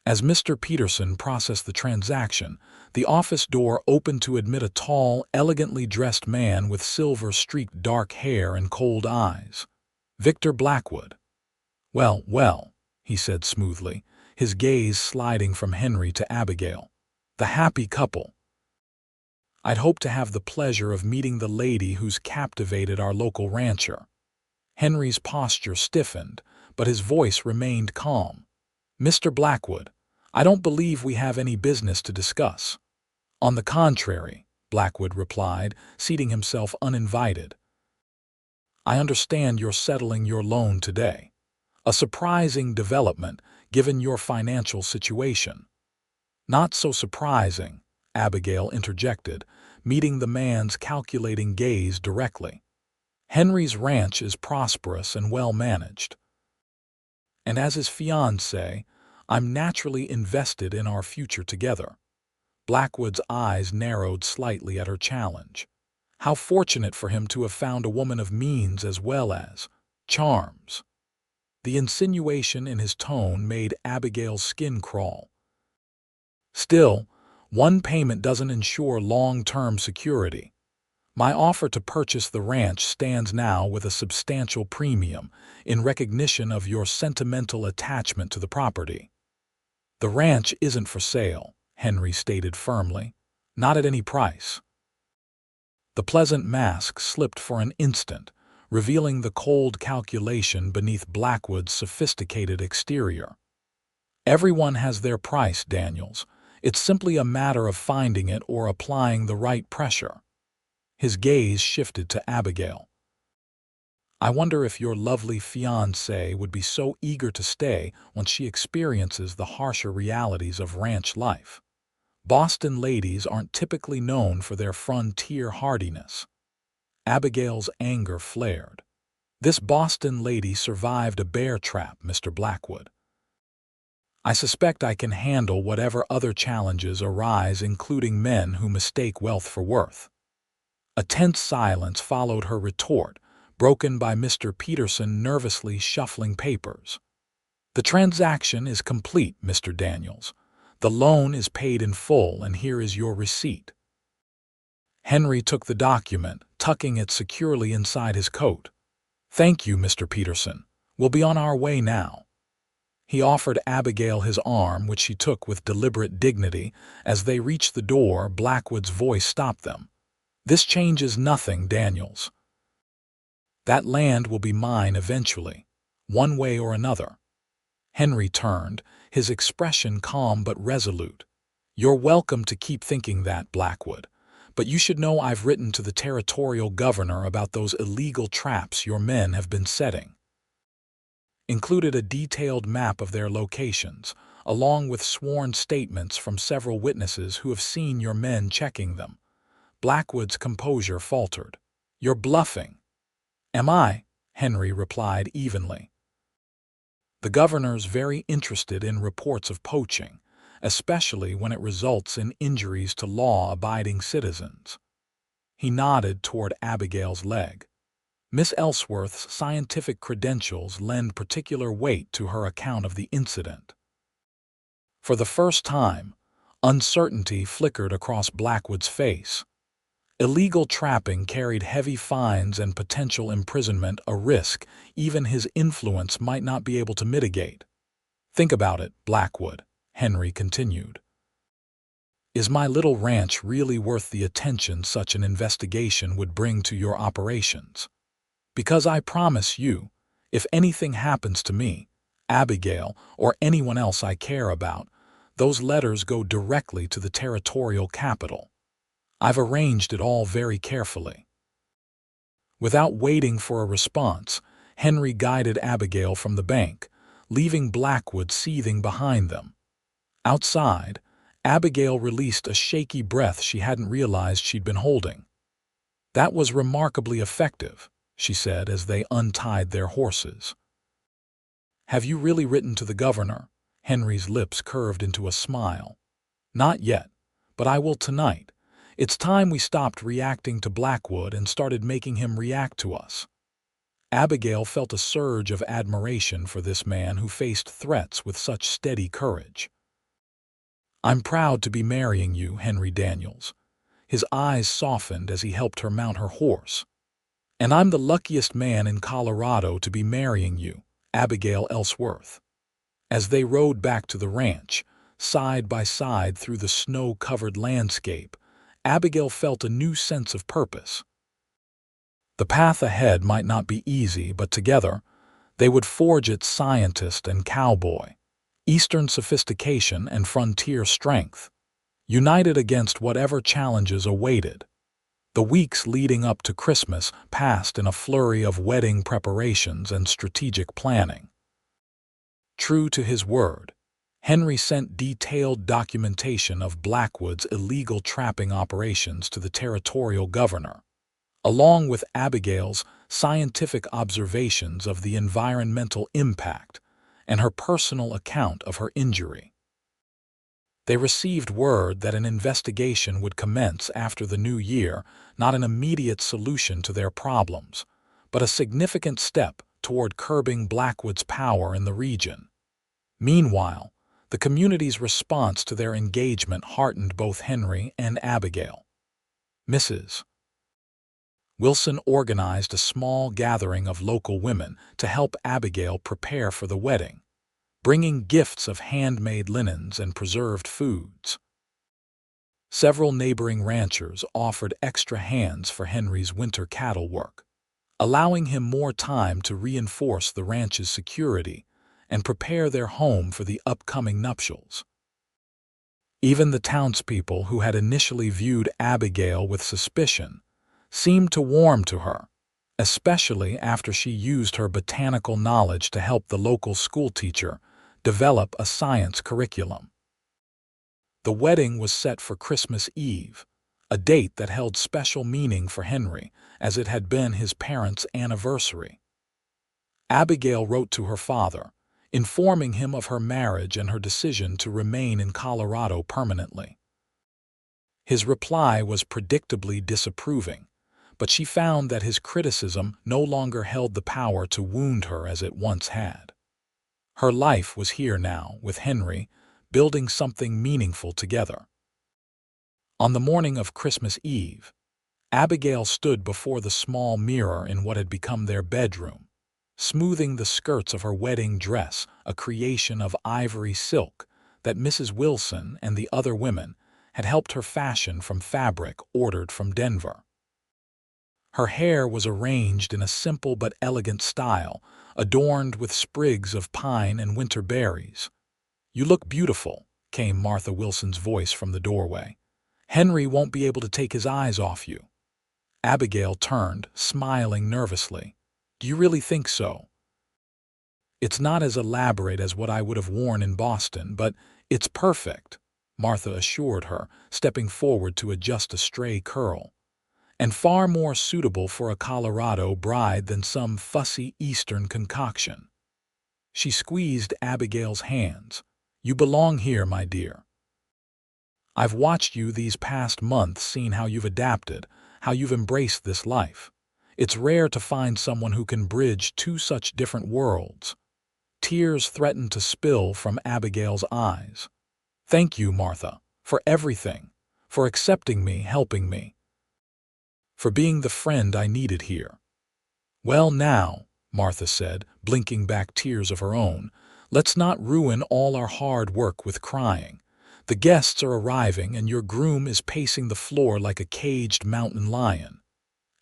As Mr. Peterson processed the transaction, the office door opened to admit a tall, elegantly dressed man with silver-streaked dark hair and cold eyes. "Victor Blackwood." "Well, well," he said smoothly, his gaze sliding from Henry to Abigail. "The happy couple. I'd hoped to have the pleasure of meeting the lady who's captivated our local rancher." Henry's posture stiffened, but his voice remained calm. "Mr. Blackwood, I don't believe we have any business to discuss." "On the contrary," Blackwood replied, seating himself uninvited. "I understand you're settling your loan today. A surprising development, given your financial situation." "Not so surprising," Abigail interjected, meeting the man's calculating gaze directly. "Henry's ranch is prosperous and well managed. And as his fiancée, I'm naturally invested in our future together." Blackwood's eyes narrowed slightly at her challenge. How fortunate for him to have found a woman of means as well as charms. The insinuation in his tone made Abigail's skin crawl. "Still, one payment doesn't ensure long-term security. My offer to purchase the ranch stands now with a substantial premium in recognition of your sentimental attachment to the property." "The ranch isn't for sale," Henry stated firmly. "Not at any price." The pleasant mask slipped for an instant, revealing the cold calculation beneath Blackwood's sophisticated exterior. "Everyone has their price, Daniels. It's simply a matter of finding it or applying the right pressure." His gaze shifted to Abigail. "I wonder if your lovely fiancée would be so eager to stay once she experiences the harsher realities of ranch life. Boston ladies aren't typically known for their frontier hardiness." Abigail's anger flared. "This Boston lady survived a bear trap, Mr. Blackwood. I suspect I can handle whatever other challenges arise, including men who mistake wealth for worth." A tense silence followed her retort, broken by Mr. Peterson nervously shuffling papers. "The transaction is complete, Mr. Daniels. The loan is paid in full, and here is your receipt." Henry took the document, tucking it securely inside his coat. "Thank you, Mr. Peterson. We'll be on our way now." He offered Abigail his arm, which she took with deliberate dignity. As they reached the door, Blackwood's voice stopped them. This changes nothing, Daniels. That land will be mine eventually, one way or another. Henry turned, his expression calm but resolute. You're welcome to keep thinking that, Blackwood, but you should know I've written to the territorial governor about those illegal traps your men have been setting. Included a detailed map of their locations, along with sworn statements from several witnesses who have seen your men checking them. Blackwood's composure faltered. You're bluffing. Am I? Henry replied evenly. The governor's very interested in reports of poaching, especially when it results in injuries to law-abiding citizens. He nodded toward Abigail's leg. Miss Ellsworth's scientific credentials lend particular weight to her account of the incident. For the first time, uncertainty flickered across Blackwood's face. Illegal trapping carried heavy fines and potential imprisonment, a risk even his influence might not be able to mitigate. Think about it, Blackwood, Henry continued. Is my little ranch really worth the attention such an investigation would bring to your operations? Because I promise you, if anything happens to me, Abigail, or anyone else I care about, those letters go directly to the territorial capital. I've arranged it all very carefully. Without waiting for a response, Henry guided Abigail from the bank, leaving Blackwood seething behind them. Outside, Abigail released a shaky breath she hadn't realized she'd been holding. That was remarkably effective, she said as they untied their horses. Have you really written to the governor? Henry's lips curved into a smile. Not yet, but I will tonight. It's time we stopped reacting to Blackwood and started making him react to us. Abigail felt a surge of admiration for this man who faced threats with such steady courage. I'm proud to be marrying you, Henry Daniels. His eyes softened as he helped her mount her horse. And I'm the luckiest man in Colorado to be marrying you, Abigail Ellsworth. As they rode back to the ranch, side by side through the snow-covered landscape, Abigail felt a new sense of purpose. The path ahead might not be easy, but together, they would forge it scientist and cowboy, Eastern sophistication and frontier strength, united against whatever challenges awaited. The weeks leading up to Christmas passed in a flurry of wedding preparations and strategic planning. True to his word, Henry sent detailed documentation of Blackwood's illegal trapping operations to the territorial governor, along with Abigail's scientific observations of the environmental impact and her personal account of her injury. They received word that an investigation would commence after the new year, not an immediate solution to their problems, but a significant step toward curbing Blackwood's power in the region. Meanwhile, the community's response to their engagement heartened both Henry and Abigail. Mrs. Wilson organized a small gathering of local women to help Abigail prepare for the wedding, bringing gifts of handmade linens and preserved foods. Several neighboring ranchers offered extra hands for Henry's winter cattle work, allowing him more time to reinforce the ranch's security and prepare their home for the upcoming nuptials. Even the townspeople who had initially viewed Abigail with suspicion seemed to warm to her, especially after she used her botanical knowledge to help the local schoolteacher develop a science curriculum. The wedding was set for Christmas Eve, a date that held special meaning for Henry as it had been his parents' anniversary. Abigail wrote to her father, informing him of her marriage and her decision to remain in Colorado permanently. His reply was predictably disapproving, but she found that his criticism no longer held the power to wound her as it once had. Her life was here now, with Henry, building something meaningful together. On the morning of Christmas Eve, Abigail stood before the small mirror in what had become their bedroom, smoothing the skirts of her wedding dress, a creation of ivory silk that Mrs. Wilson and the other women had helped her fashion from fabric ordered from Denver. Her hair was arranged in a simple but elegant style, adorned with sprigs of pine and winter berries. "You look beautiful," came Martha Wilson's voice from the doorway. "Henry won't be able to take his eyes off you." Abigail turned, smiling nervously. "Do you really think so?" "It's not as elaborate as what I would have worn in Boston, but it's perfect," Martha assured her, stepping forward to adjust a stray curl. "And far more suitable for a Colorado bride than some fussy Eastern concoction." She squeezed Abigail's hands. "You belong here, my dear. I've watched you these past months, seen how you've adapted, how you've embraced this life. It's rare to find someone who can bridge two such different worlds." Tears threatened to spill from Abigail's eyes. "Thank you, Martha, for everything, for accepting me, helping me, for being the friend I needed here." "Well now," Martha said, blinking back tears of her own, "let's not ruin all our hard work with crying. The guests are arriving and your groom is pacing the floor like a caged mountain lion."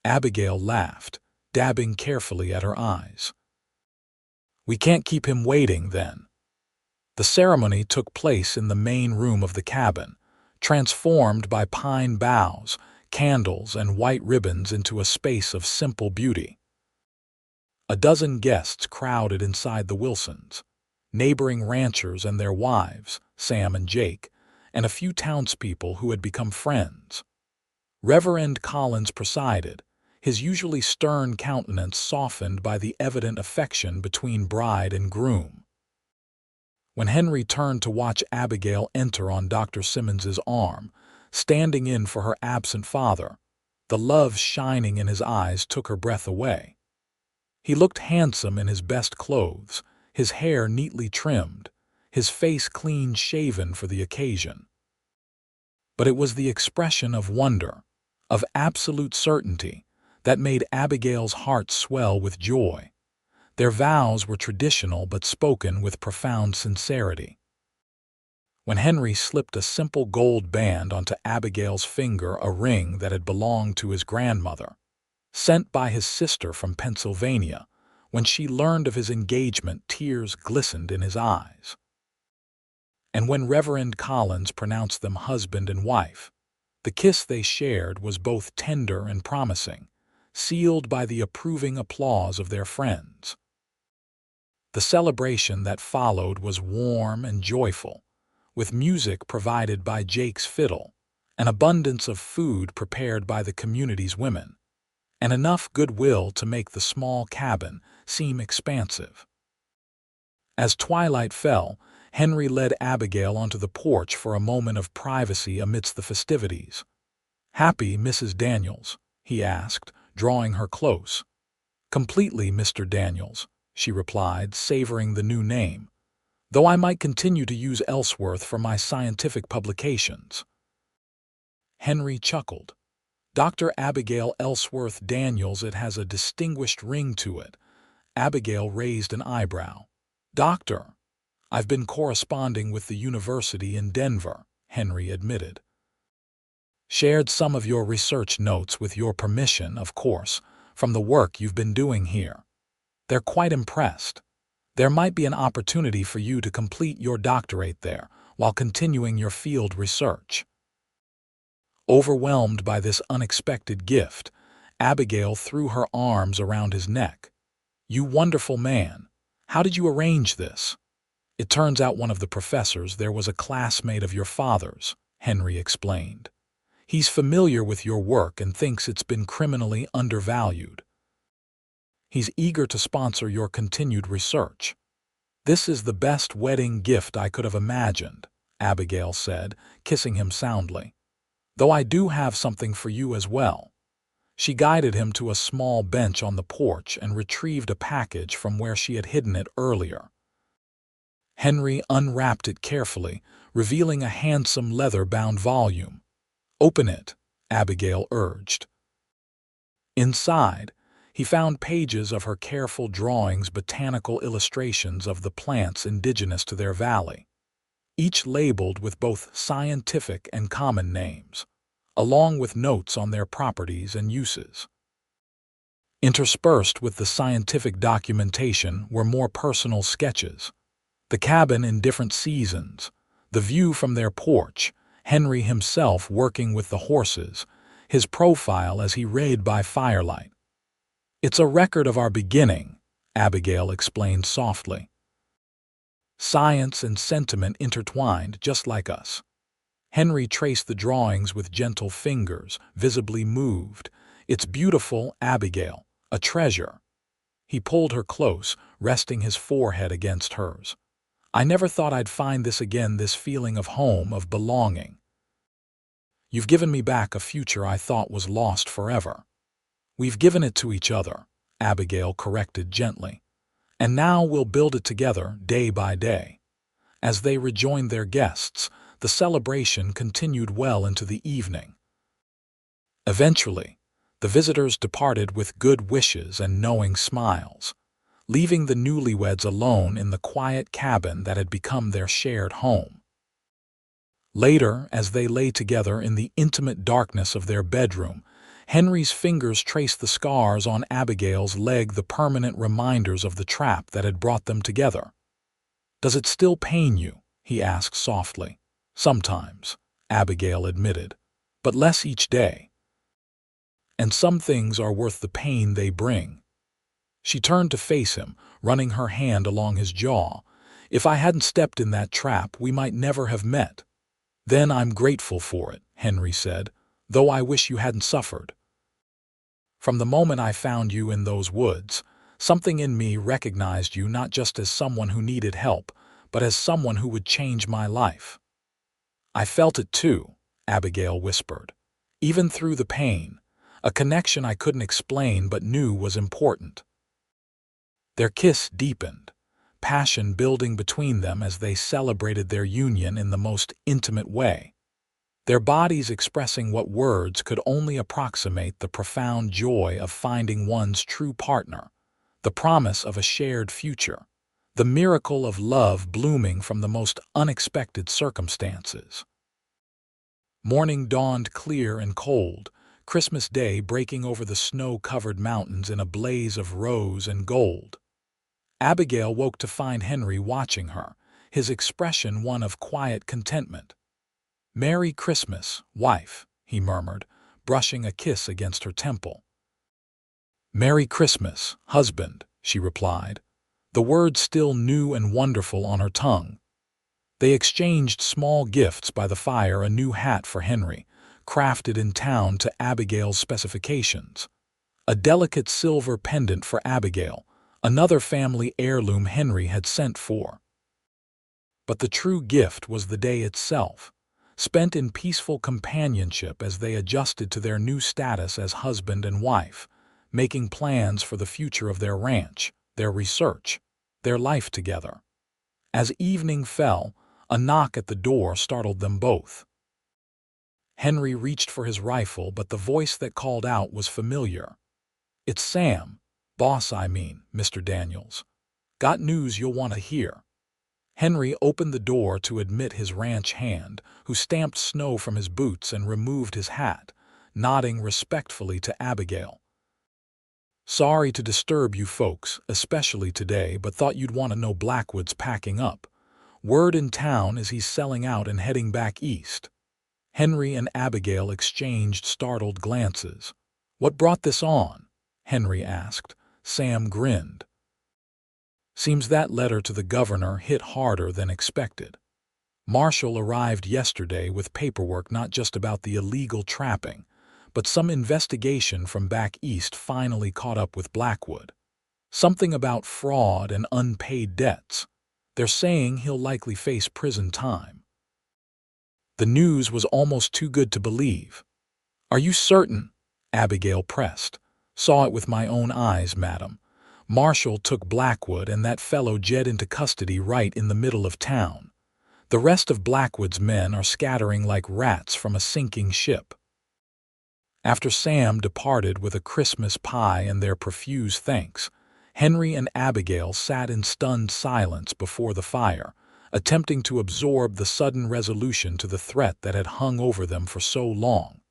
Abigail laughed, dabbing carefully at her eyes. "We can't keep him waiting, then." The ceremony took place in the main room of the cabin, transformed by pine boughs, candles, and white ribbons into a space of simple beauty. A dozen guests crowded inside the Wilsons, neighboring ranchers and their wives, Sam and Jake, and a few townspeople who had become friends. Reverend Collins presided, his usually stern countenance softened by the evident affection between bride and groom. When Henry turned to watch Abigail enter on Dr. Simmons's arm, standing in for her absent father, the love shining in his eyes took her breath away. He looked handsome in his best clothes, his hair neatly trimmed, his face clean-shaven for the occasion. But it was the expression of wonder, of absolute certainty, that made Abigail's heart swell with joy. Their vows were traditional but spoken with profound sincerity. When Henry slipped a simple gold band onto Abigail's finger, a ring that had belonged to his grandmother, sent by his sister from Pennsylvania, when she learned of his engagement, tears glistened in his eyes. And when Reverend Collins pronounced them husband and wife, the kiss they shared was both tender and promising, sealed by the approving applause of their friends. The celebration that followed was warm and joyful, with music provided by Jake's fiddle, an abundance of food prepared by the community's women, and enough goodwill to make the small cabin seem expansive. As twilight fell, Henry led Abigail onto the porch for a moment of privacy amidst the festivities. "Happy, Mrs. Daniels?" he asked, drawing her close. "Completely, Mr. Daniels," she replied, savoring the new name, "though I might continue to use Ellsworth for my scientific publications." Henry chuckled. "Dr. Abigail Ellsworth Daniels, it has a distinguished ring to it." Abigail raised an eyebrow. "Doctor, I've been corresponding with the university in Denver," Henry admitted. "Shared some of your research notes with your permission, of course, from the work you've been doing here. They're quite impressed. There might be an opportunity for you to complete your doctorate there while continuing your field research." Overwhelmed by this unexpected gift, Abigail threw her arms around his neck. "You wonderful man! How did you arrange this?" "It turns out one of the professors there was a classmate of your father's," Henry explained. "He's familiar with your work and thinks it's been criminally undervalued. He's eager to sponsor your continued research." "This is the best wedding gift I could have imagined," Abigail said, kissing him soundly. "Though I do have something for you as well." She guided him to a small bench on the porch and retrieved a package from where she had hidden it earlier. Henry unwrapped it carefully, revealing a handsome leather-bound volume. "Open it," Abigail urged. Inside, he found pages of her careful drawings, botanical illustrations of the plants indigenous to their valley, each labeled with both scientific and common names, along with notes on their properties and uses. Interspersed with the scientific documentation were more personal sketches. The cabin in different seasons, the view from their porch, Henry himself working with the horses, his profile as he read by firelight. "It's a record of our beginning," Abigail explained softly. "Science and sentiment intertwined just like us." Henry traced the drawings with gentle fingers, visibly moved. "It's beautiful, Abigail, a treasure." He pulled her close, resting his forehead against hers. "I never thought I'd find this again, this feeling of home, of belonging. You've given me back a future I thought was lost forever." "We've given it to each other," Abigail corrected gently. "And now we'll build it together, day by day." As they rejoined their guests, the celebration continued well into the evening. Eventually, the visitors departed with good wishes and knowing smiles, leaving the newlyweds alone in the quiet cabin that had become their shared home. Later, as they lay together in the intimate darkness of their bedroom, Henry's fingers traced the scars on Abigail's leg, the permanent reminders of the trap that had brought them together. "Does it still pain you?" he asked softly. "Sometimes," Abigail admitted, "but less each day. And some things are worth the pain they bring." She turned to face him, running her hand along his jaw. "If I hadn't stepped in that trap, we might never have met." "Then I'm grateful for it," Henry said, "though I wish you hadn't suffered. From the moment I found you in those woods, something in me recognized you not just as someone who needed help, but as someone who would change my life." "I felt it too," Abigail whispered. "Even through the pain, a connection I couldn't explain but knew was important." Their kiss deepened, passion building between them as they celebrated their union in the most intimate way, their bodies expressing what words could only approximate: the profound joy of finding one's true partner, the promise of a shared future, the miracle of love blooming from the most unexpected circumstances. Morning dawned clear and cold, Christmas Day breaking over the snow-covered mountains in a blaze of rose and gold. Abigail woke to find Henry watching her, his expression one of quiet contentment. "Merry Christmas, wife," he murmured, brushing a kiss against her temple. "Merry Christmas, husband," she replied, the words still new and wonderful on her tongue. They exchanged small gifts by the fire: a new hat for Henry, crafted in town to Abigail's specifications, a delicate silver pendant for Abigail, another family heirloom Henry had sent for. But the true gift was the day itself, spent in peaceful companionship as they adjusted to their new status as husband and wife, making plans for the future of their ranch, their research, their life together. As evening fell, a knock at the door startled them both. Henry reached for his rifle, but the voice that called out was familiar. "It's Sam. Boss, I mean, Mr. Daniels. Got news you'll want to hear." Henry opened the door to admit his ranch hand, who stamped snow from his boots and removed his hat, nodding respectfully to Abigail. "Sorry to disturb you folks, especially today, but thought you'd want to know Blackwood's packing up. Word in town is he's selling out and heading back east." Henry and Abigail exchanged startled glances. "What brought this on?" Henry asked. Sam grinned. "Seems that letter to the governor hit harder than expected. Marshall arrived yesterday with paperwork not just about the illegal trapping, but some investigation from back east finally caught up with Blackwood. Something about fraud and unpaid debts. They're saying he'll likely face prison time." The news was almost too good to believe. "Are you certain?" Abigail pressed. "Saw it with my own eyes, madam. Marshall took Blackwood and that fellow Jed into custody right in the middle of town. The rest of Blackwood's men are scattering like rats from a sinking ship." After Sam departed with a Christmas pie and their profuse thanks, Henry and Abigail sat in stunned silence before the fire, attempting to absorb the sudden resolution to the threat that had hung over them for so long.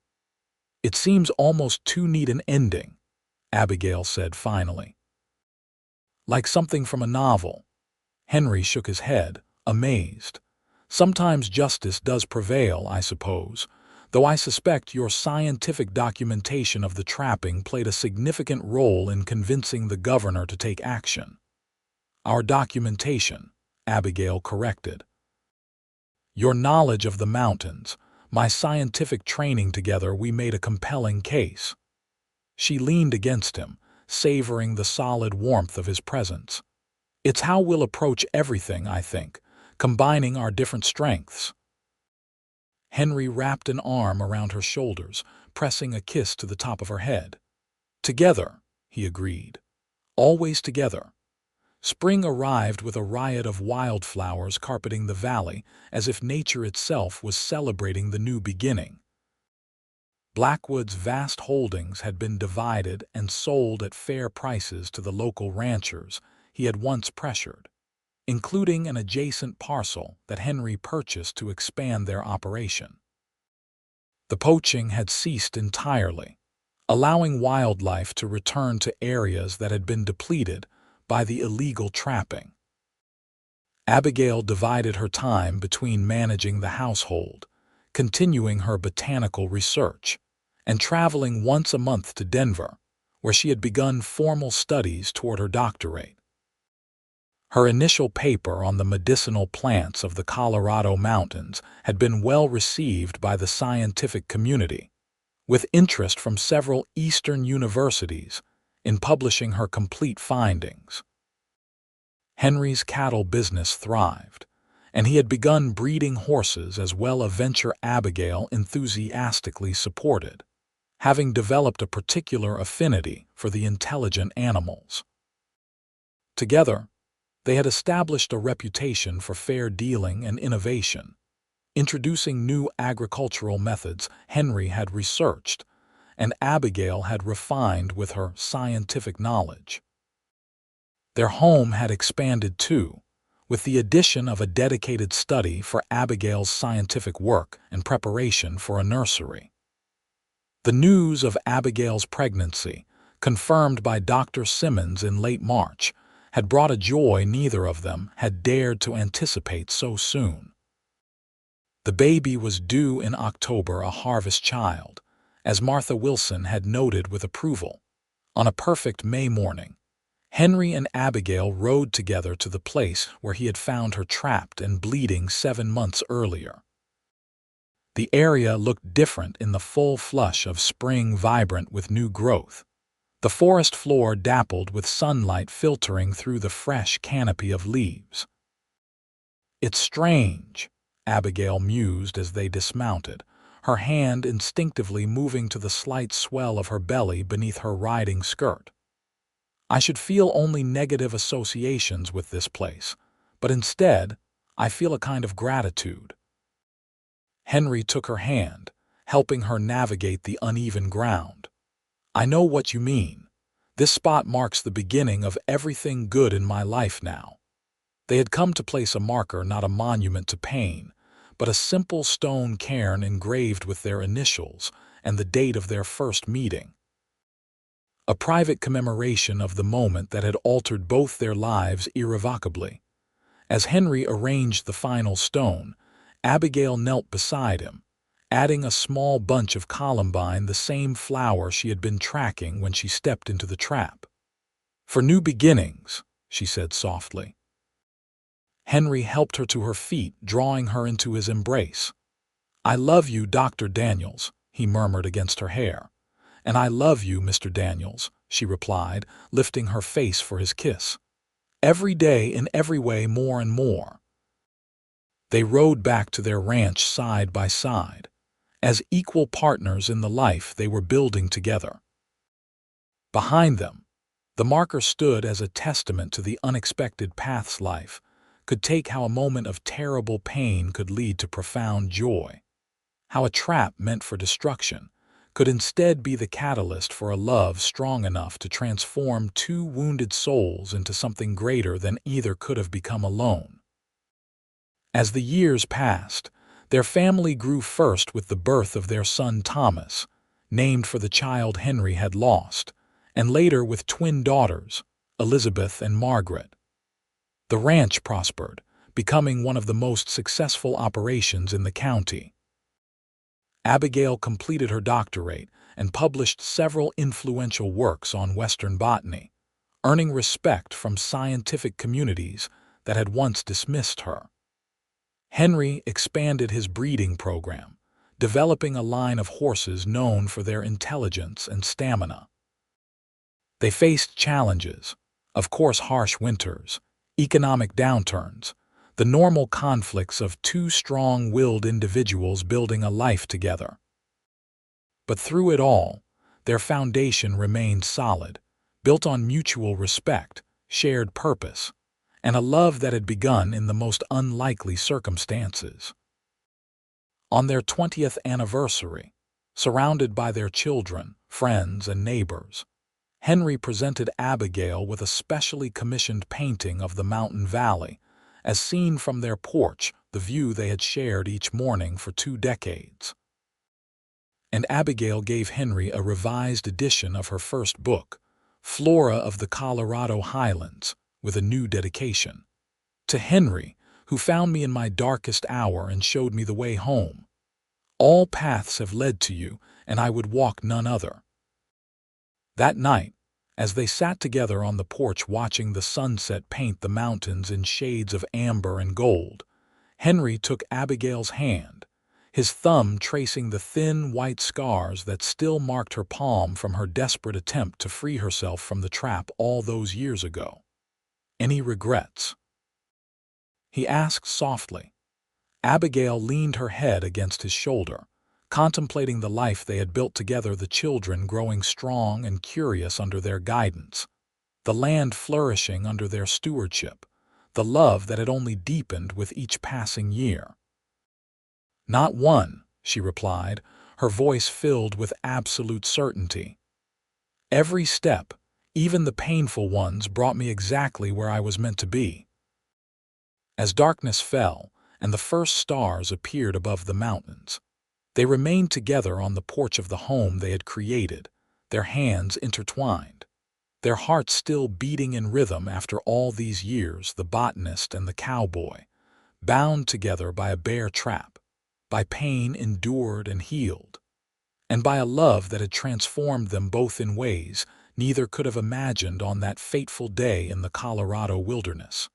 "It seems almost too neat an ending," Abigail said finally. Like something from a novel. Henry shook his head, amazed. Sometimes justice does prevail, I suppose, though I suspect your scientific documentation of the trapping played a significant role in convincing the governor to take action. Our documentation, Abigail corrected. Your knowledge of the mountains, my scientific training together, we made a compelling case. She leaned against him, savoring the solid warmth of his presence. It's how we'll approach everything, I think, combining our different strengths. Henry wrapped an arm around her shoulders, pressing a kiss to the top of her head. Together, he agreed. Always together. Spring arrived with a riot of wildflowers carpeting the valley, as if nature itself was celebrating the new beginning. Blackwood's vast holdings had been divided and sold at fair prices to the local ranchers he had once pressured, including an adjacent parcel that Henry purchased to expand their operation. The poaching had ceased entirely, allowing wildlife to return to areas that had been depleted by the illegal trapping. Abigail divided her time between managing the household, continuing her botanical research, and traveling once a month to Denver, where she had begun formal studies toward her doctorate. Her initial paper on the medicinal plants of the Colorado mountains had been well received by the scientific community, with interest from several Eastern universities in publishing her complete findings. Henry's cattle business thrived, and he had begun breeding horses as well, a venture Abigail enthusiastically supported, having developed a particular affinity for the intelligent animals. Together, they had established a reputation for fair dealing and innovation, introducing new agricultural methods Henry had researched and Abigail had refined with her scientific knowledge. Their home had expanded too, with the addition of a dedicated study for Abigail's scientific work and preparation for a nursery. The news of Abigail's pregnancy, confirmed by Dr. Simmons in late March, had brought a joy neither of them had dared to anticipate so soon. The baby was due in October, a harvest child, as Martha Wilson had noted with approval. On a perfect May morning, Henry and Abigail rode together to the place where he had found her trapped and bleeding 7 months earlier. The area looked different in the full flush of spring, vibrant with new growth. The forest floor dappled with sunlight filtering through the fresh canopy of leaves. It's strange, Abigail mused as they dismounted, her hand instinctively moving to the slight swell of her belly beneath her riding skirt. I should feel only negative associations with this place, but instead, I feel a kind of gratitude. Henry took her hand, helping her navigate the uneven ground. I know what you mean. This spot marks the beginning of everything good in my life now. They had come to place a marker, not a monument to pain, but a simple stone cairn engraved with their initials and the date of their first meeting. A private commemoration of the moment that had altered both their lives irrevocably. As Henry arranged the final stone, Abigail knelt beside him, adding a small bunch of columbine, the same flower she had been tracking when she stepped into the trap. For new beginnings, she said softly. Henry helped her to her feet, drawing her into his embrace. I love you, Dr. Daniels, he murmured against her hair. And I love you, Mr. Daniels, she replied, lifting her face for his kiss. Every day, in every way, more and more. They rode back to their ranch side by side, as equal partners in the life they were building together. Behind them, the marker stood as a testament to the unexpected paths life could take, how a moment of terrible pain could lead to profound joy, how a trap meant for destruction could instead be the catalyst for a love strong enough to transform two wounded souls into something greater than either could have become alone. As the years passed, their family grew, first with the birth of their son Thomas, named for the child Henry had lost, and later with twin daughters, Elizabeth and Margaret. The ranch prospered, becoming one of the most successful operations in the county. Abigail completed her doctorate and published several influential works on Western botany, earning respect from scientific communities that had once dismissed her. Henry expanded his breeding program, developing a line of horses known for their intelligence and stamina. They faced challenges, of course harsh winters, economic downturns, the normal conflicts of two strong-willed individuals building a life together. But through it all, their foundation remained solid, built on mutual respect, shared purpose, and a love that had begun in the most unlikely circumstances. On their 20th anniversary, surrounded by their children, friends, and neighbors, Henry presented Abigail with a specially commissioned painting of the mountain valley, as seen from their porch, the view they had shared each morning for 2 decades. And Abigail gave Henry a revised edition of her first book, Flora of the Colorado Highlands, with a new dedication. To Henry, who found me in my darkest hour and showed me the way home. All paths have led to you, and I would walk none other. That night, as they sat together on the porch watching the sunset paint the mountains in shades of amber and gold, Henry took Abigail's hand, his thumb tracing the thin white scars that still marked her palm from her desperate attempt to free herself from the trap all those years ago. "Any regrets?" he asked softly. Abigail leaned her head against his shoulder, contemplating the life they had built together, the children growing strong and curious under their guidance, the land flourishing under their stewardship, the love that had only deepened with each passing year. "Not one," she replied, her voice filled with absolute certainty. "Every step, even the painful ones, brought me exactly where I was meant to be." As darkness fell and the first stars appeared above the mountains, they remained together on the porch of the home they had created, their hands intertwined, their hearts still beating in rhythm after all these years, the botanist and the cowboy, bound together by a bear trap, by pain endured and healed, and by a love that had transformed them both in ways neither could have imagined on that fateful day in the Colorado wilderness.